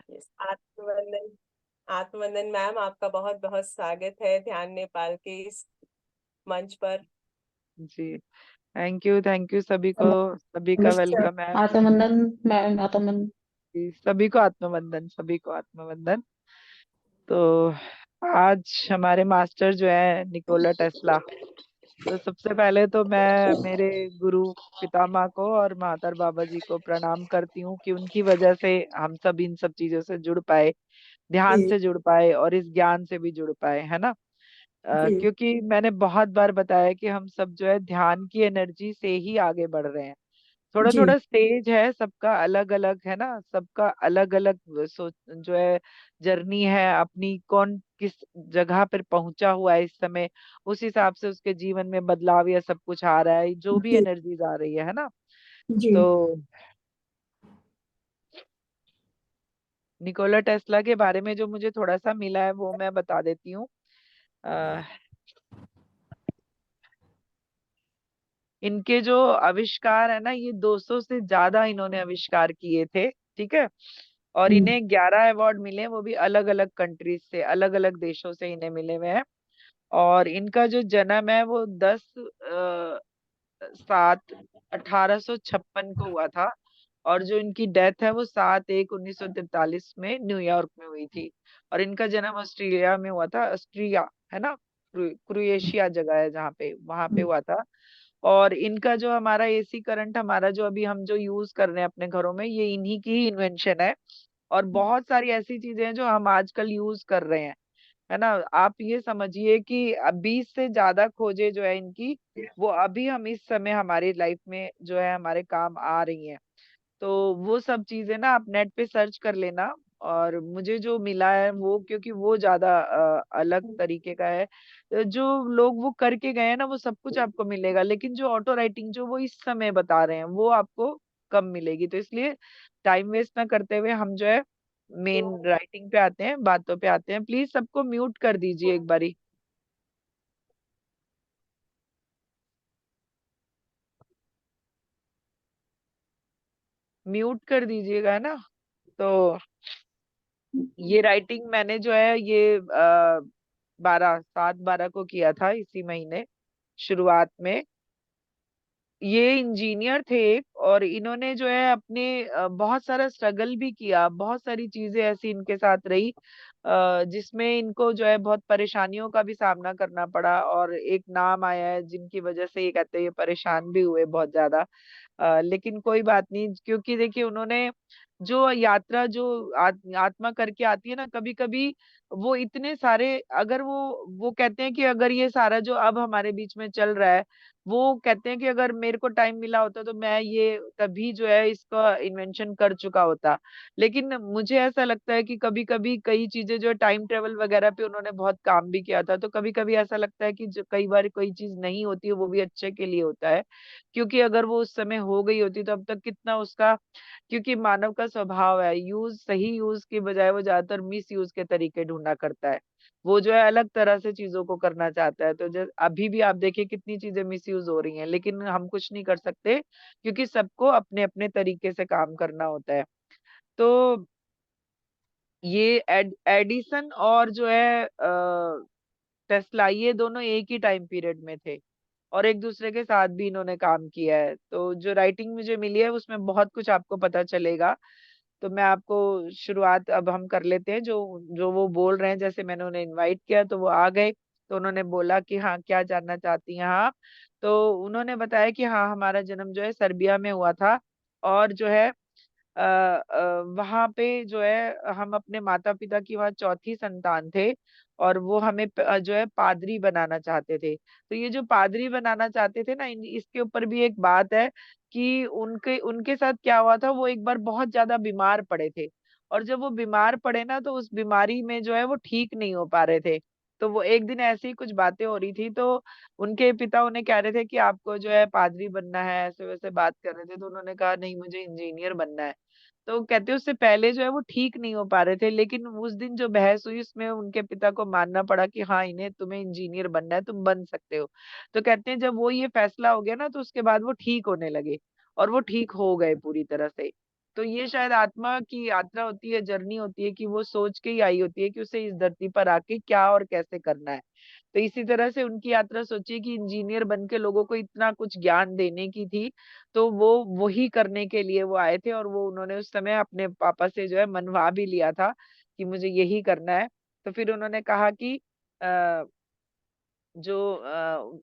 Yes, आत्मवंदन। आत्मवंदन ma'am, आपका बहुत बहुत स्वागत है ध्यान नेपाल के इस मंच पर। जी, थैंक यू सभी को। सभी का मिस्टर वेलकम है। आत्मनंदन, मैम आत्मनंदन। जी, सभी को आत्मवंदन, सभी को आत्मवंदन। तो आज हमारे मास्टर जो है निकोला टेस्ला। तो सबसे पहले तो मैं मेरे गुरु पितामह को और मातर बाबा जी को प्रणाम करती हूँ कि उनकी वजह से हम सब इन सब चीजों से जुड़ पाए, ध्यान जी से जुड़ पाए और इस ज्ञान से भी जुड़ पाए, है ना। जी क्योंकि मैंने बहुत बार बताया कि हम सब जो है ध्यान की एनर्जी से ही आगे बढ़ रहे हैं। थोड़ा जी थोड़ा स्टेज है, सबका अलग अलग है ना, सबका अलग अलग सोच जो है, जर्नी है अपनी, कौन किस जगह पर पहुंचा हुआ है इस समय, उस हिसाब से उसके जीवन में बदलाव या सब कुछ आ रहा है, जो भी जी एनर्जीज आ रही है ना। जी तो निकोला टेस्ला के बारे में जो मुझे थोड़ा सा मिला है वो मैं बता देती हूँ। अ, इनके जो आविष्कार है ना, ये 200 से ज्यादा इन्होंने आविष्कार किए थे, ठीक है। और हम्म, इन्हें 11 अवार्ड मिले, वो भी अलग अलग कंट्रीज से, अलग अलग देशों से इन्हें मिले हुए हैं। और इनका जो जन्म है वो 10/7/1856 को हुआ था। और जो इनकी डेथ है वो 7/1/1943 में न्यूयॉर्क में हुई थी। और इनका जन्म ऑस्ट्रेलिया में हुआ था, ऑस्ट्रिया, है ना, क्रोएशिया जगह है जहाँ पे, वहां पे हम्म, हुआ था। और इनका जो हमारा एसी करंट, हमारा जो अभी हम जो यूज कर रहे हैं अपने घरों में, ये इन्हीं की ही इन्वेंशन है। और बहुत सारी ऐसी चीजें हैं जो हम आजकल यूज कर रहे हैं, है ना। आप ये समझिए कि 20 से ज्यादा खोजें जो है इनकी, वो अभी हम इस समय हमारी लाइफ में जो है हमारे काम आ रही हैं। तो वो सब चीजें ना आप नेट पे सर्च कर लेना। और मुझे जो मिला है वो, क्योंकि वो ज्यादा अलग तरीके का है। जो लोग वो करके गए हैं ना, वो सब कुछ आपको मिलेगा, लेकिन जो ऑटो राइटिंग जो वो इस समय बता रहे हैं वो आपको कम मिलेगी। तो इसलिए टाइम वेस्ट ना करते हुए हम जो है मेन राइटिंग पे आते हैं, बातों पे आते हैं। प्लीज सबको म्यूट कर दीजिए एक बारी, म्यूट कर दीजिएगा, है ना। तो ये राइटिंग मैंने जो है ये 7/12 को किया था, इसी महीने शुरुआत में। ये इंजीनियर थे और इन्होंने जो है अपने बहुत सारा स्ट्रगल भी किया, बहुत सारी चीजें ऐसी इनके साथ रही जिसमें इनको जो है बहुत परेशानियों का भी सामना करना पड़ा। और एक नाम आया है जिनकी वजह से ये कहते हैं ये परेशान भी हुए बहुत ज्यादा। लेकिन कोई बात नहीं, क्योंकि देखिए उन्होंने जो यात्रा जो आत्मा करके आती है ना, कभी कभी वो इतने सारे, अगर वो कहते हैं कि अगर ये सारा जो अब हमारे बीच में चल रहा है, वो कहते हैं कि अगर मेरे को टाइम मिला होता तो मैं ये तभी जो है इसका इन्वेंशन कर चुका होता। लेकिन मुझे ऐसा लगता है कि कभी कभी कई चीजें जो है टाइम ट्रेवल वगैरह पे उन्होंने बहुत काम भी किया था, तो कभी कभी ऐसा लगता है कि जो कई बार कोई चीज नहीं होती है वो भी अच्छे के लिए होता है। क्योंकि अगर वो उस समय हो गई होती तो अब तक कितना उसका, क्योंकि मानव का स्वभाव है यूज, सही यूज के बजाय वो ज्यादातर मिस यूज के तरीके ढूंढा करता है। वो जो है अलग तरह से चीजों को करना चाहता है। तो जब अभी भी आप देखिए कितनी चीजें मिस यूज हो रही हैं, लेकिन हम कुछ नहीं कर सकते, क्योंकि सबको अपने अपने तरीके से काम करना होता है। तो ये एडिसन और जो है टेस्ला, ये दोनों एक ही टाइम पीरियड में थे और एक दूसरे के साथ भी इन्होंने काम किया है। तो जो राइटिंग मुझे मिली है उसमें बहुत कुछ आपको पता चलेगा। तो मैं आपको शुरुआत अब हम कर लेते हैं, जो जो वो बोल रहे हैं। जैसे मैंने उन्हें इनवाइट किया तो वो आ गए। तो उन्होंने बोला कि हाँ, क्या जानना चाहती हैं आप। तो उन्होंने बताया कि हाँ, हमारा जन्म जो है सर्बिया में हुआ था। और जो है वहाँ पे जो है हम अपने माता पिता की वहाँ चौथी संतान थे। और वो हमें जो है पादरी बनाना चाहते थे। तो ये जो पादरी बनाना चाहते थे ना, इसके ऊपर भी एक बात है कि उनके उनके साथ क्या हुआ था, वो एक बार बहुत ज्यादा बीमार पड़े थे। और जब वो बीमार पड़े ना, तो उस बीमारी में जो है वो ठीक नहीं हो पा रहे थे। तो वो एक दिन ऐसी ही कुछ बातें हो रही थी, तो उनके पिता उन्हें कह रहे थे कि आपको जो है पादरी बनना है, ऐसे वैसे बात कर रहे थे। तो उन्होंने कहा नहीं, मुझे इंजीनियर बनना है। तो कहते उससे पहले जो है वो ठीक नहीं हो पा रहे थे, लेकिन उस दिन जो बहस हुई उसमें उनके पिता को मानना पड़ा कि हाँ, इन्हें, तुम्हें इंजीनियर बनना है, तुम बन सकते हो। तो कहते हैं जब वो ये फैसला हो गया ना, तो उसके बाद वो ठीक होने लगे और वो ठीक हो गए पूरी तरह से। तो ये शायद आत्मा की यात्रा होती है, जर्नी होती है, कि वो सोच के ही आई होती है कि उसे इस धरती पर आके क्या और कैसे करना है। तो इसी तरह से उनकी यात्रा, सोचिए कि इंजीनियर बन के लोगों को इतना कुछ ज्ञान देने की थी, तो वो वही करने के लिए वो आए थे। और वो उन्होंने उस समय अपने पापा से जो है मनवा भी लिया था कि मुझे यही करना है। तो फिर उन्होंने कहा कि अ, जो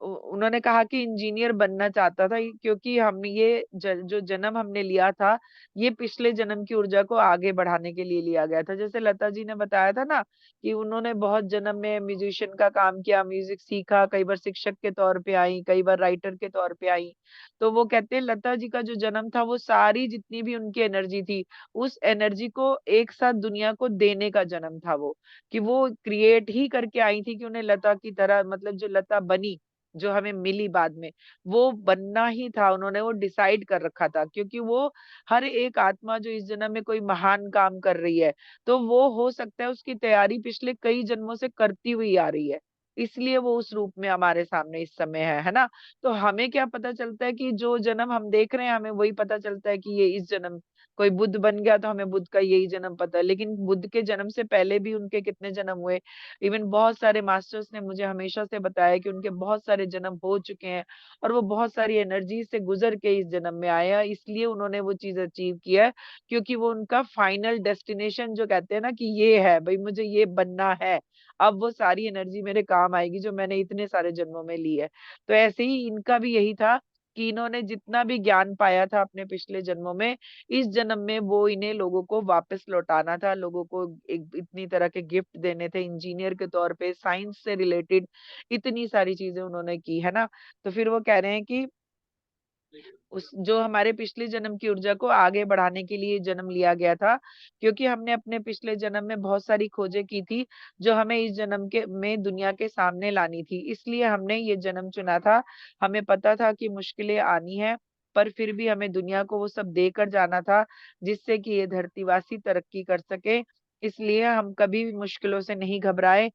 उन्होंने कहा कि इंजीनियर बनना चाहता था, क्योंकि हम ये जो जन्म हमने लिया था, ये पिछले जन्म की ऊर्जा को आगे बढ़ाने के लिए लिया गया था। जैसे लता जी ने बताया था ना कि उन्होंने बहुत जन्म में म्यूजिशियन का काम किया, म्यूजिक सीखा, कई बार शिक्षक के तौर पे आई, कई बार राइटर के तौर पे आई। तो वो कहते हैं लता जी का जो जन्म था, वो सारी जितनी भी उनकी एनर्जी थी, उस एनर्जी को एक साथ दुनिया को देने का जन्म था वो, कि वो क्रिएट ही करके आई थी कि उन्हें लता की तरह, मतलब जो लता बनी, जो हमें मिली बाद में, वो बनना ही था। उन्होंने वो डिसाइड कर रखा था, क्योंकि वो हर एक आत्मा जो इस जन्म में कोई महान काम कर रही है, तो वो हो सकता है उसकी तैयारी पिछले कई जन्मों से करती हुई आ रही है, इसलिए वो उस रूप में हमारे सामने इस समय है ना। तो हमें क्या पता चलता है कि जो जन्म हम देख रहे हैं, हमें वही पता चलता है कि ये इस जन्म, कोई बुद्ध बन गया तो हमें बुद्ध का यही जन्म पता है, लेकिन बुद्ध के जन्म से पहले भी उनके कितने जन्म हुए। इवन बहुत सारे मास्टर्स ने मुझे हमेशा से बताया कि उनके बहुत सारे जन्म हो चुके हैं, और वो बहुत सारी एनर्जी से गुजर के इस जन्म में आए हैं, इसलिए उन्होंने वो चीज अचीव किया है, क्योंकि वो उनका फाइनल डेस्टिनेशन, जो कहते हैं ना कि ये है भाई, मुझे ये बनना है, अब वो सारी एनर्जी मेरे काम आएगी जो मैंने इतने सारे जन्मों में ली है। तो ऐसे ही इनका भी यही था कि इन्होंने जितना भी ज्ञान पाया था अपने पिछले जन्मों में, इस जन्म में वो इन्हें लोगों को वापस लौटाना था, लोगों को एक इतनी तरह के गिफ्ट देने थे, इंजीनियर के तौर पे, साइंस से रिलेटेड इतनी सारी चीजें उन्होंने की है ना। तो फिर वो कह रहे हैं कि उस जो हमारे पिछले जन्म की ऊर्जा को आगे बढ़ाने के लिए जन्म लिया गया था, क्योंकि हमने अपने पिछले जन्म में बहुत सारी खोजें की थी, जो हमें इस जन्म के में दुनिया के सामने लानी थी, इसलिए हमने ये जन्म चुना था। हमें पता था कि मुश्किलें आनी है, पर फिर भी हमें दुनिया को वो सब देकर जाना था, जिससे कि ये धरतीवासी तरक्की कर सके। इसलिए हम कभी भी मुश्किलों से नहीं घबराए।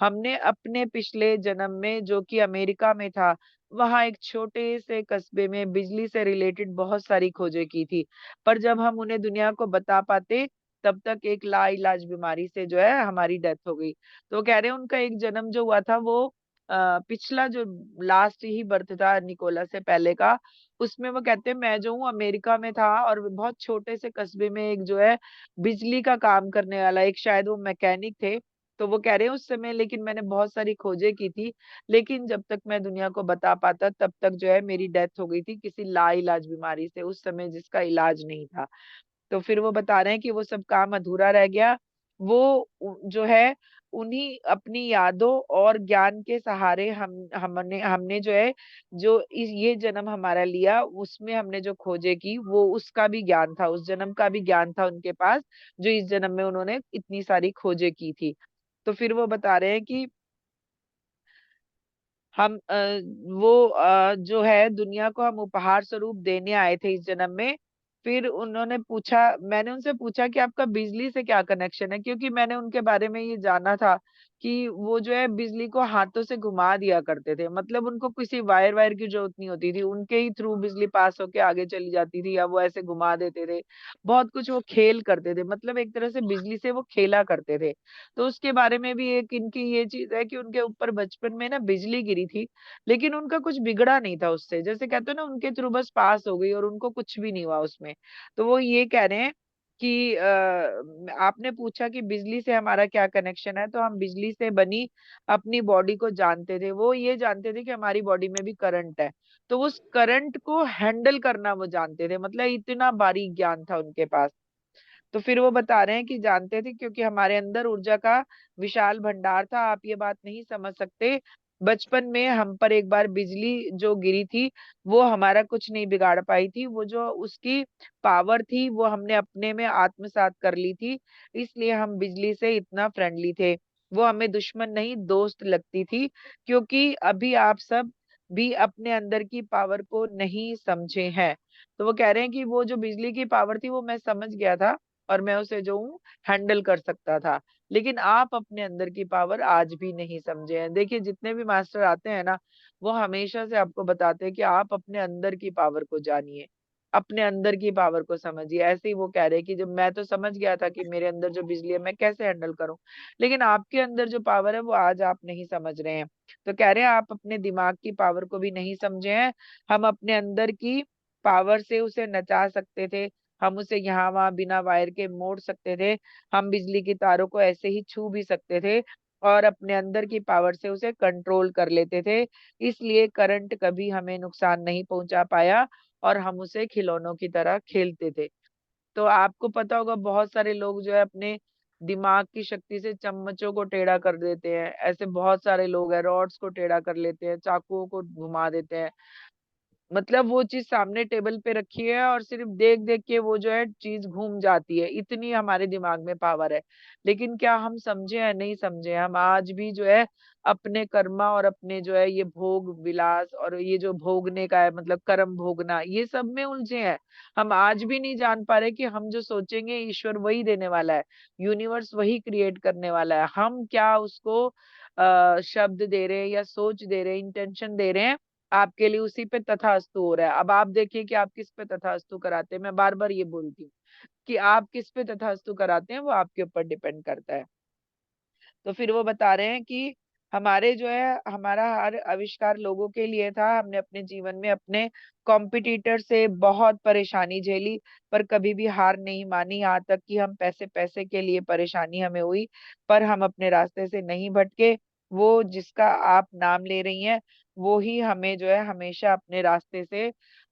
हमने अपने पिछले जन्म में, जो कि अमेरिका में था, वहां एक छोटे से कस्बे में बिजली से रिलेटेड बहुत सारी खोजें की थी, पर जब हम उन्हें दुनिया को बता पाते, तब तक एक लाइलाज बीमारी से जो है हमारी डेथ हो गई। तो वो कह रहे हैं उनका एक जन्म जो हुआ था, वो पिछला जो लास्ट ही बर्थ था निकोला से पहले का, उसमें वो कहते हैं मैं जो हूँ अमेरिका में था, और बहुत छोटे से कस्बे में एक जो है बिजली का काम करने वाला, एक शायद वो मैकेनिक थे। तो वो कह रहे हैं उस समय लेकिन मैंने बहुत सारी खोजें की थी, लेकिन जब तक मैं दुनिया को बता पाता, तब तक जो है मेरी डेथ हो गई थी किसी लाइलाज बीमारी से उस समय, जिसका इलाज नहीं था। तो फिर वो बता रहे हैं कि वो सब काम अधूरा रह गया। वो जो है उन्हीं अपनी यादों और ज्ञान के सहारे हमने हमने जो है, जो ये जन्म हमारा लिया, उसमें हमने जो खोजे की, वो उसका भी ज्ञान था, उस जन्म का भी ज्ञान था उनके पास, जो इस जन्म में उन्होंने इतनी सारी खोजें की थी। तो फिर वो बता रहे हैं कि हम वो जो है दुनिया को हम उपहार स्वरूप देने आए थे इस जन्म में। फिर उन्होंने पूछा, मैंने उनसे पूछा कि आपका बिजली से क्या कनेक्शन है, क्योंकि मैंने उनके बारे में ये जाना था कि वो जो है बिजली को हाथों से घुमा दिया करते थे, मतलब उनको किसी वायर वायर की जरूरत नहीं होती थी, उनके ही थ्रू बिजली पास होके आगे चली जाती थी, या वो ऐसे घुमा देते थे। बहुत कुछ वो खेल करते थे, मतलब एक तरह से बिजली से वो खेला करते थे। तो उसके बारे में भी एक इनकी ये चीज है कि उनके ऊपर बचपन में ना बिजली गिरी थी, लेकिन उनका कुछ बिगड़ा नहीं था उससे, जैसे कहते हैं ना उनके थ्रू बस पास हो गई और उनको कुछ भी नहीं हुआ उसमें। तो वो ये कह रहे हैं कि आपने पूछा कि बिजली से हमारा क्या कनेक्शन है, तो हम बिजली से बनी अपनी बॉडी को जानते थे। वो ये जानते थे कि हमारी बॉडी में भी करंट है, तो उस करंट को हैंडल करना वो जानते थे, मतलब इतना बारीक ज्ञान था उनके पास। तो फिर वो बता रहे हैं कि जानते थे क्योंकि हमारे अंदर ऊर्जा का विशाल भंडार था, आप ये बात नहीं समझ सकते। बचपन में हम पर एक बार बिजली जो गिरी थी, वो हमारा कुछ नहीं बिगाड़ पाई थी, वो जो उसकी पावर थी वो हमने अपने में आत्मसात कर ली थी, इसलिए हम बिजली से इतना फ्रेंडली थे। वो हमें दुश्मन नहीं दोस्त लगती थी, क्योंकि अभी आप सब भी अपने अंदर की पावर को नहीं समझे हैं। तो वो कह रहे हैं कि वो जो बिजली की पावर थी वो मैं समझ गया था, और मैं उसे जो हूँ हैंडल कर सकता था, लेकिन आप अपने अंदर की पावर आज भी नहीं समझे हैं। देखिए जितने भी मास्टर आते हैं ना, वो हमेशा से आपको बताते हैं कि आप अपने अंदर की पावर को जानिए, अपने अंदर की पावर को समझिए। ऐसे ही वो कह रहे हैं कि जब मैं तो समझ गया था कि मेरे अंदर जो बिजली है मैं कैसे हैंडल करूं, लेकिन आपके अंदर जो पावर है वो आज आप नहीं समझ रहे हैं। तो कह रहे हैं आप अपने दिमाग की पावर को भी नहीं समझे हैं। हम अपने अंदर की पावर से उसे नचा सकते थे, हम उसे यहाँ वहां बिना वायर के मोड़ सकते थे, हम बिजली की तारों को ऐसे ही छू भी सकते थे और अपने अंदर की पावर से उसे कंट्रोल कर लेते थे। इसलिए करंट कभी हमें नुकसान नहीं पहुंचा पाया और हम उसे खिलौनों की तरह खेलते थे। तो आपको पता होगा बहुत सारे लोग जो है अपने दिमाग की शक्ति से चम्मचों को टेढ़ा कर देते हैं, ऐसे बहुत सारे लोग हैं, रॉड्स को टेढ़ा कर लेते हैं, चाकुओं को घुमा देते हैं। मतलब वो चीज सामने टेबल पे रखी है और सिर्फ देख देख के वो जो है चीज घूम जाती है, इतनी हमारे दिमाग में पावर है। लेकिन क्या हम समझे हैं? नहीं समझे। हम आज भी जो है अपने कर्मा और अपने जो है ये भोग विलास और ये जो भोगने का है मतलब कर्म भोगना, ये सब में उलझे हैं। हम आज भी नहीं जान पा रहे कि हम जो सोचेंगे ईश्वर वही देने वाला है, यूनिवर्स वही क्रिएट करने वाला है। हम क्या उसको शब्द दे रहे हैं या सोच दे रहे हैं, इंटेंशन दे रहे हैं, आपके लिए उसी पे तथास्तु हो रहा है। अब आप देखिए कि आप किस पे तथास्तु कराते हैं। मैं बार बार ये बोलती हूँ कि आप किस पे तथास्तु कराते हैं वो आपके ऊपर डिपेंड करता है। तो फिर वो बता रहे हैं कि हमारे जो है हमारा हर आविष्कार लोगों के लिए था। हमने अपने जीवन में अपने कॉम्पिटिटर से बहुत परेशानी झेली पर कभी भी हार नहीं मानी, यहाँ तक कि हम पैसे पैसे के लिए परेशानी हमें हुई पर हम अपने रास्ते से नहीं भटके। वो जिसका आप नाम ले रही हैं वो ही हमें जो है हमेशा अपने रास्ते से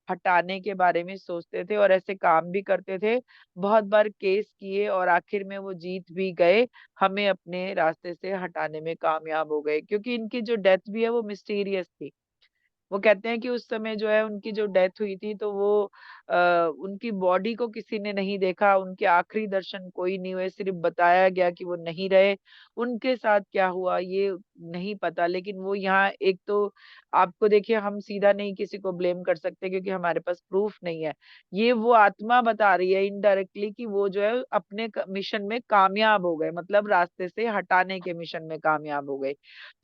हटाने के बारे में सोचते थे और ऐसे काम भी करते थे। बहुत बार केस किए और आखिर में वो जीत भी गए, हमें अपने रास्ते से हटाने में कामयाब हो गए, क्योंकि इनकी जो डेथ भी है वो मिस्टीरियस थी। वो कहते हैं कि उस समय जो है उनकी जो डेथ हुई थी तो वो उनकी बॉडी को किसी ने नहीं देखा, उनके आखिरी दर्शन कोई नहीं हुए, सिर्फ बताया गया कि वो नहीं रहे। उनके साथ क्या हुआ ये नहीं पता, लेकिन वो यहाँ एक तो आपको देखिए हम सीधा नहीं किसी को ब्लेम कर सकते क्योंकि हमारे पास प्रूफ नहीं है। ये वो आत्मा बता रही है इनडायरेक्टली कि वो जो है अपने मिशन में कामयाब हो गए, मतलब रास्ते से हटाने के मिशन में कामयाब हो गए।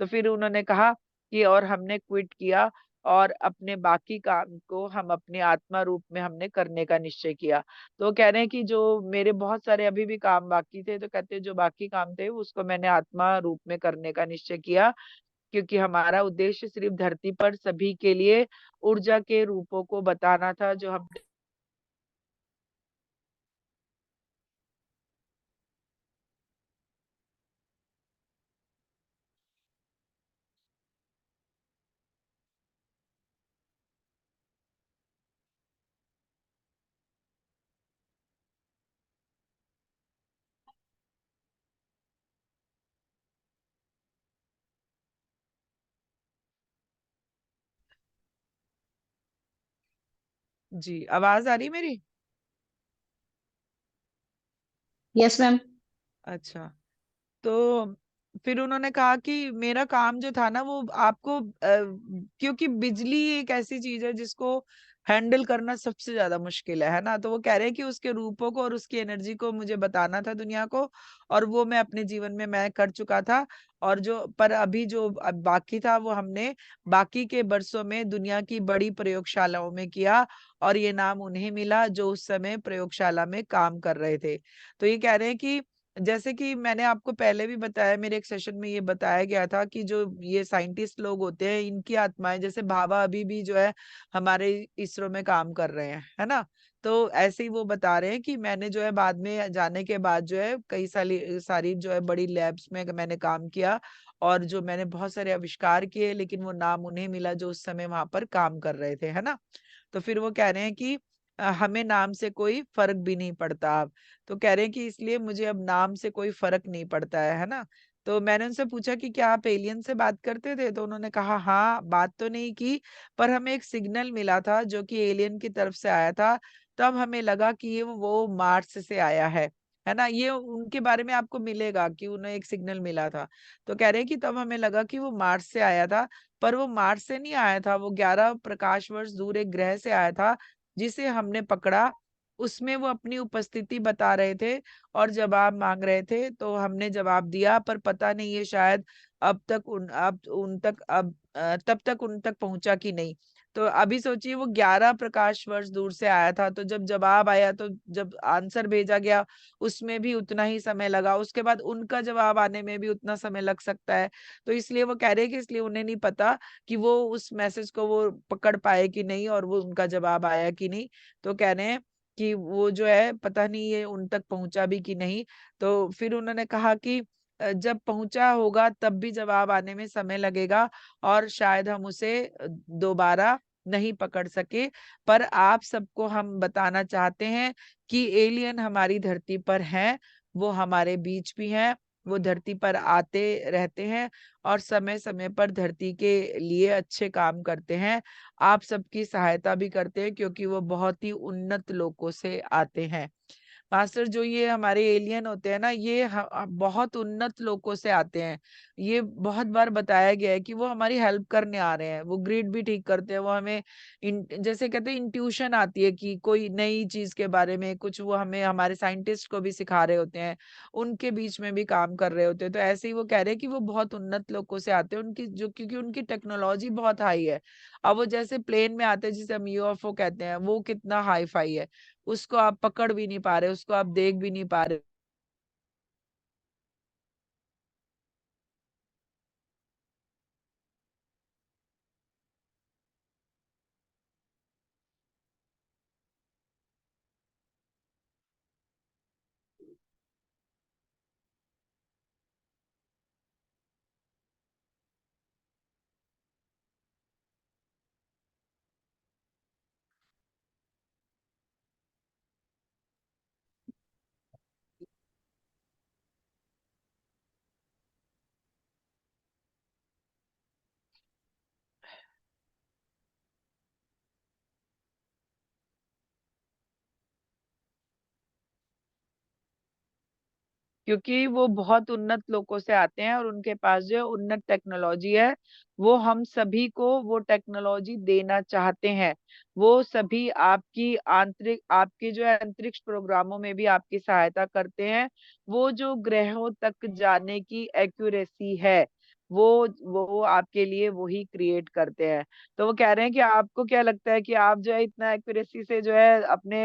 तो फिर उन्होंने कहा कि और हमने क्विट किया और अपने बाकी काम को हम अपने आत्मा रूप में हमने करने का निश्चय किया। तो वो कह रहे हैं कि जो मेरे बहुत सारे अभी भी काम बाकी थे, तो कहते हैं जो बाकी काम थे उसको मैंने आत्मा रूप में करने का निश्चय किया, क्योंकि हमारा उद्देश्य सिर्फ धरती पर सभी के लिए ऊर्जा के रूपों को बताना था जो हम। जी आवाज आ रही मेरी? Yes ma'am. अच्छा। तो फिर उन्होंने कहा कि मेरा काम जो था ना वो आपको क्योंकि बिजली एक ऐसी चीज है जिसको हैंडल करना सबसे ज्यादा मुश्किल है ना। तो वो कह रहे हैं कि उसके रूपों को और उसकी एनर्जी को मुझे बताना था दुनिया को, और वो मैं अपने जीवन में मैं कर चुका था। और जो पर अभी जो अब बाकी था वो हमने बाकी के बरसों में दुनिया की बड़ी प्रयोगशालाओं में किया, और ये नाम उन्हें मिला जो उस समय प्रयोगशाला में काम कर रहे थे। तो ये कह रहे हैं कि जैसे कि मैंने आपको पहले भी बताया, मेरे एक सेशन में ये बताया गया था कि जो ये साइंटिस्ट लोग होते हैं इनकी आत्माएं, जैसे भाभा अभी भी जो है हमारे इसरो में काम कर रहे हैं, है ना। तो ऐसे ही वो बता रहे हैं कि मैंने जो है बाद में जाने के बाद जो है कई सारी सारी जो है बड़ी लैब्स में मैंने काम किया, और जो मैंने बहुत सारे आविष्कार किए, लेकिन वो नाम उन्हें मिला जो उस समय वहां पर काम कर रहे थे, है ना। तो फिर वो कह रहे हैं कि हमें नाम से कोई फर्क भी नहीं पड़ता अब। तो कह रहे हैं कि इसलिए मुझे अब नाम से कोई फर्क नहीं पड़ता है ना। तो मैंने उनसे पूछा कि क्या आप एलियन से बात करते थे, तो उन्होंने कहा हाँ, बात तो नहीं की, पर हमें एक सिग्नल मिला था जो कि एलियन की तरफ से आया था। तब हमें लगा कि ये वो मार्स से आया है ना। ये उनके बारे में आपको मिलेगा कि उन्हें एक सिग्नल मिला था। तो कह रहे हैं कि तब हमें लगा कि वो मार्स से आया था, पर वो मार्स से नहीं आया था, वो 11 प्रकाश वर्ष दूर एक ग्रह से आया था जिसे हमने पकड़ा। उसमें वो अपनी उपस्थिति बता रहे थे और जवाब मांग रहे थे, तो हमने जवाब दिया, पर पता नहीं ये शायद अब तक उन तक पहुंचा कि नहीं। तो अभी सोचिए वो 11 प्रकाश वर्ष दूर से आया था, तो जब जवाब आया, तो जब आंसर भेजा गया उसमें भी उतना ही समय लगा, उसके बाद उनका जवाब आने में भी उतना समय लग सकता है। तो इसलिए वो कह रहे हैं कि इसलिए उन्हें नहीं पता कि वो उस मैसेज को वो पकड़ पाए कि नहीं, और वो उनका जवाब आया कि नहीं। तो कह रहे हैं कि वो जो है पता नहीं ये उन तक पहुंचा भी कि नहीं। तो फिर उन्होंने कहा कि जब पहुंचा होगा तब भी जवाब आने में समय लगेगा, और शायद हम उसे दोबारा नहीं पकड़ सके। पर आप सबको हम बताना चाहते हैं कि एलियन हमारी धरती पर हैं, वो हमारे बीच भी हैं, वो धरती पर आते रहते हैं और समय समय पर धरती के लिए अच्छे काम करते हैं। आप सबकी सहायता भी करते हैं क्योंकि वो बहुत ही उन्नत लोगों से आते हैं। मास्टर, जो ये हमारे एलियन होते हैं ना, ये बहुत उन्नत लोगों से आते हैं। ये बहुत बार बताया गया है कि वो हमारी हेल्प करने आ रहे हैं, वो ग्रिड भी ठीक करते हैं, वो हमें जैसे कहते हैं इंट्यूशन आती है कि कोई नई चीज के बारे में कुछ, वो हमें हमारे साइंटिस्ट को भी सिखा रहे होते हैं, उनके बीच में भी काम कर रहे होते हैं। तो ऐसे ही वो कह रहे हैं कि वो बहुत उन्नत लोगों से आते हैं, उनकी जो, क्योंकि उनकी टेक्नोलॉजी बहुत हाई है। अब वो जैसे प्लेन में आते हैं जिसे हम यूएफओ कहते हैं, वो कितना हाई फाई है, उसको आप पकड़ भी नहीं पा रहे, उसको आप देख भी नहीं पा रहे। क्योंकि वो बहुत उन्नत लोगों से आते हैं और उनके पास जो उन्नत टेक्नोलॉजी है, वो हम सभी को वो टेक्नोलॉजी देना चाहते हैं। वो सभी आपकी आंतरिक, आपके जो है अंतरिक्ष प्रोग्रामों में भी आपकी सहायता करते हैं। वो जो ग्रहों तक जाने की एक्यूरेसी है, वो आपके लिए वही क्रिएट करते हैं। तो वो कह रहे हैं कि आपको क्या लगता है कि आप जो है इतना एक्यूरेसी से जो है अपने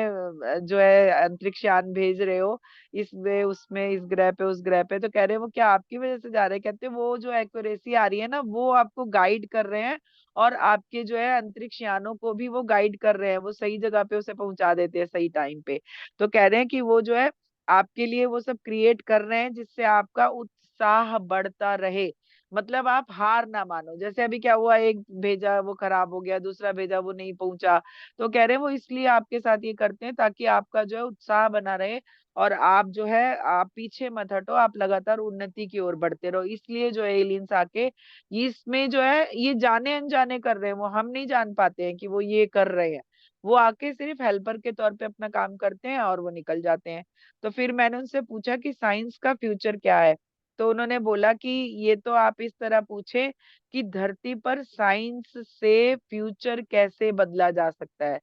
जो है अंतरिक्ष यान भेज रहे हो, इस वे उसमें, इस ग्रह पे उस ग्रह पे, तो कह रहे हैं वो क्या आपकी वजह से जा रहे हैं? कहते हैं वो जो एक्यूरेसी आ रही है ना, वो आपको गाइड कर रहे हैं, और आपके जो है अंतरिक्ष यानों को भी वो गाइड कर रहे हैं, वो सही जगह पे उसे पहुंचा देते हैं सही टाइम पे। तो कह रहे हैं कि वो जो है आपके लिए वो सब क्रिएट कर रहे हैं जिससे आपका उत्साह बढ़ता रहे। मतलब आप हार ना मानो। जैसे अभी क्या हुआ, एक भेजा वो खराब हो गया, दूसरा भेजा वो नहीं पहुंचा, तो कह रहे हैं वो इसलिए आपके साथ ये करते हैं ताकि आपका जो है उत्साह बना रहे, और आप जो है आप पीछे मत हटो, आप लगातार उन्नति की ओर बढ़ते रहो। इसलिए जो है एलियंस आके इसमें जो है ये जाने अनजाने कर रहे हैं, वो हम नहीं जान पाते हैं कि वो ये कर रहे हैं। वो आके सिर्फ हेल्पर के तौर पे अपना काम करते हैं और वो निकल जाते हैं। तो फिर मैंने उनसे पूछा कि साइंस का फ्यूचर क्या है। तो उन्होंने बोला कि ये तो आप इस तरह पूछे कि धरती पर साइंस से फ्यूचर कैसे बदला जा सकता है।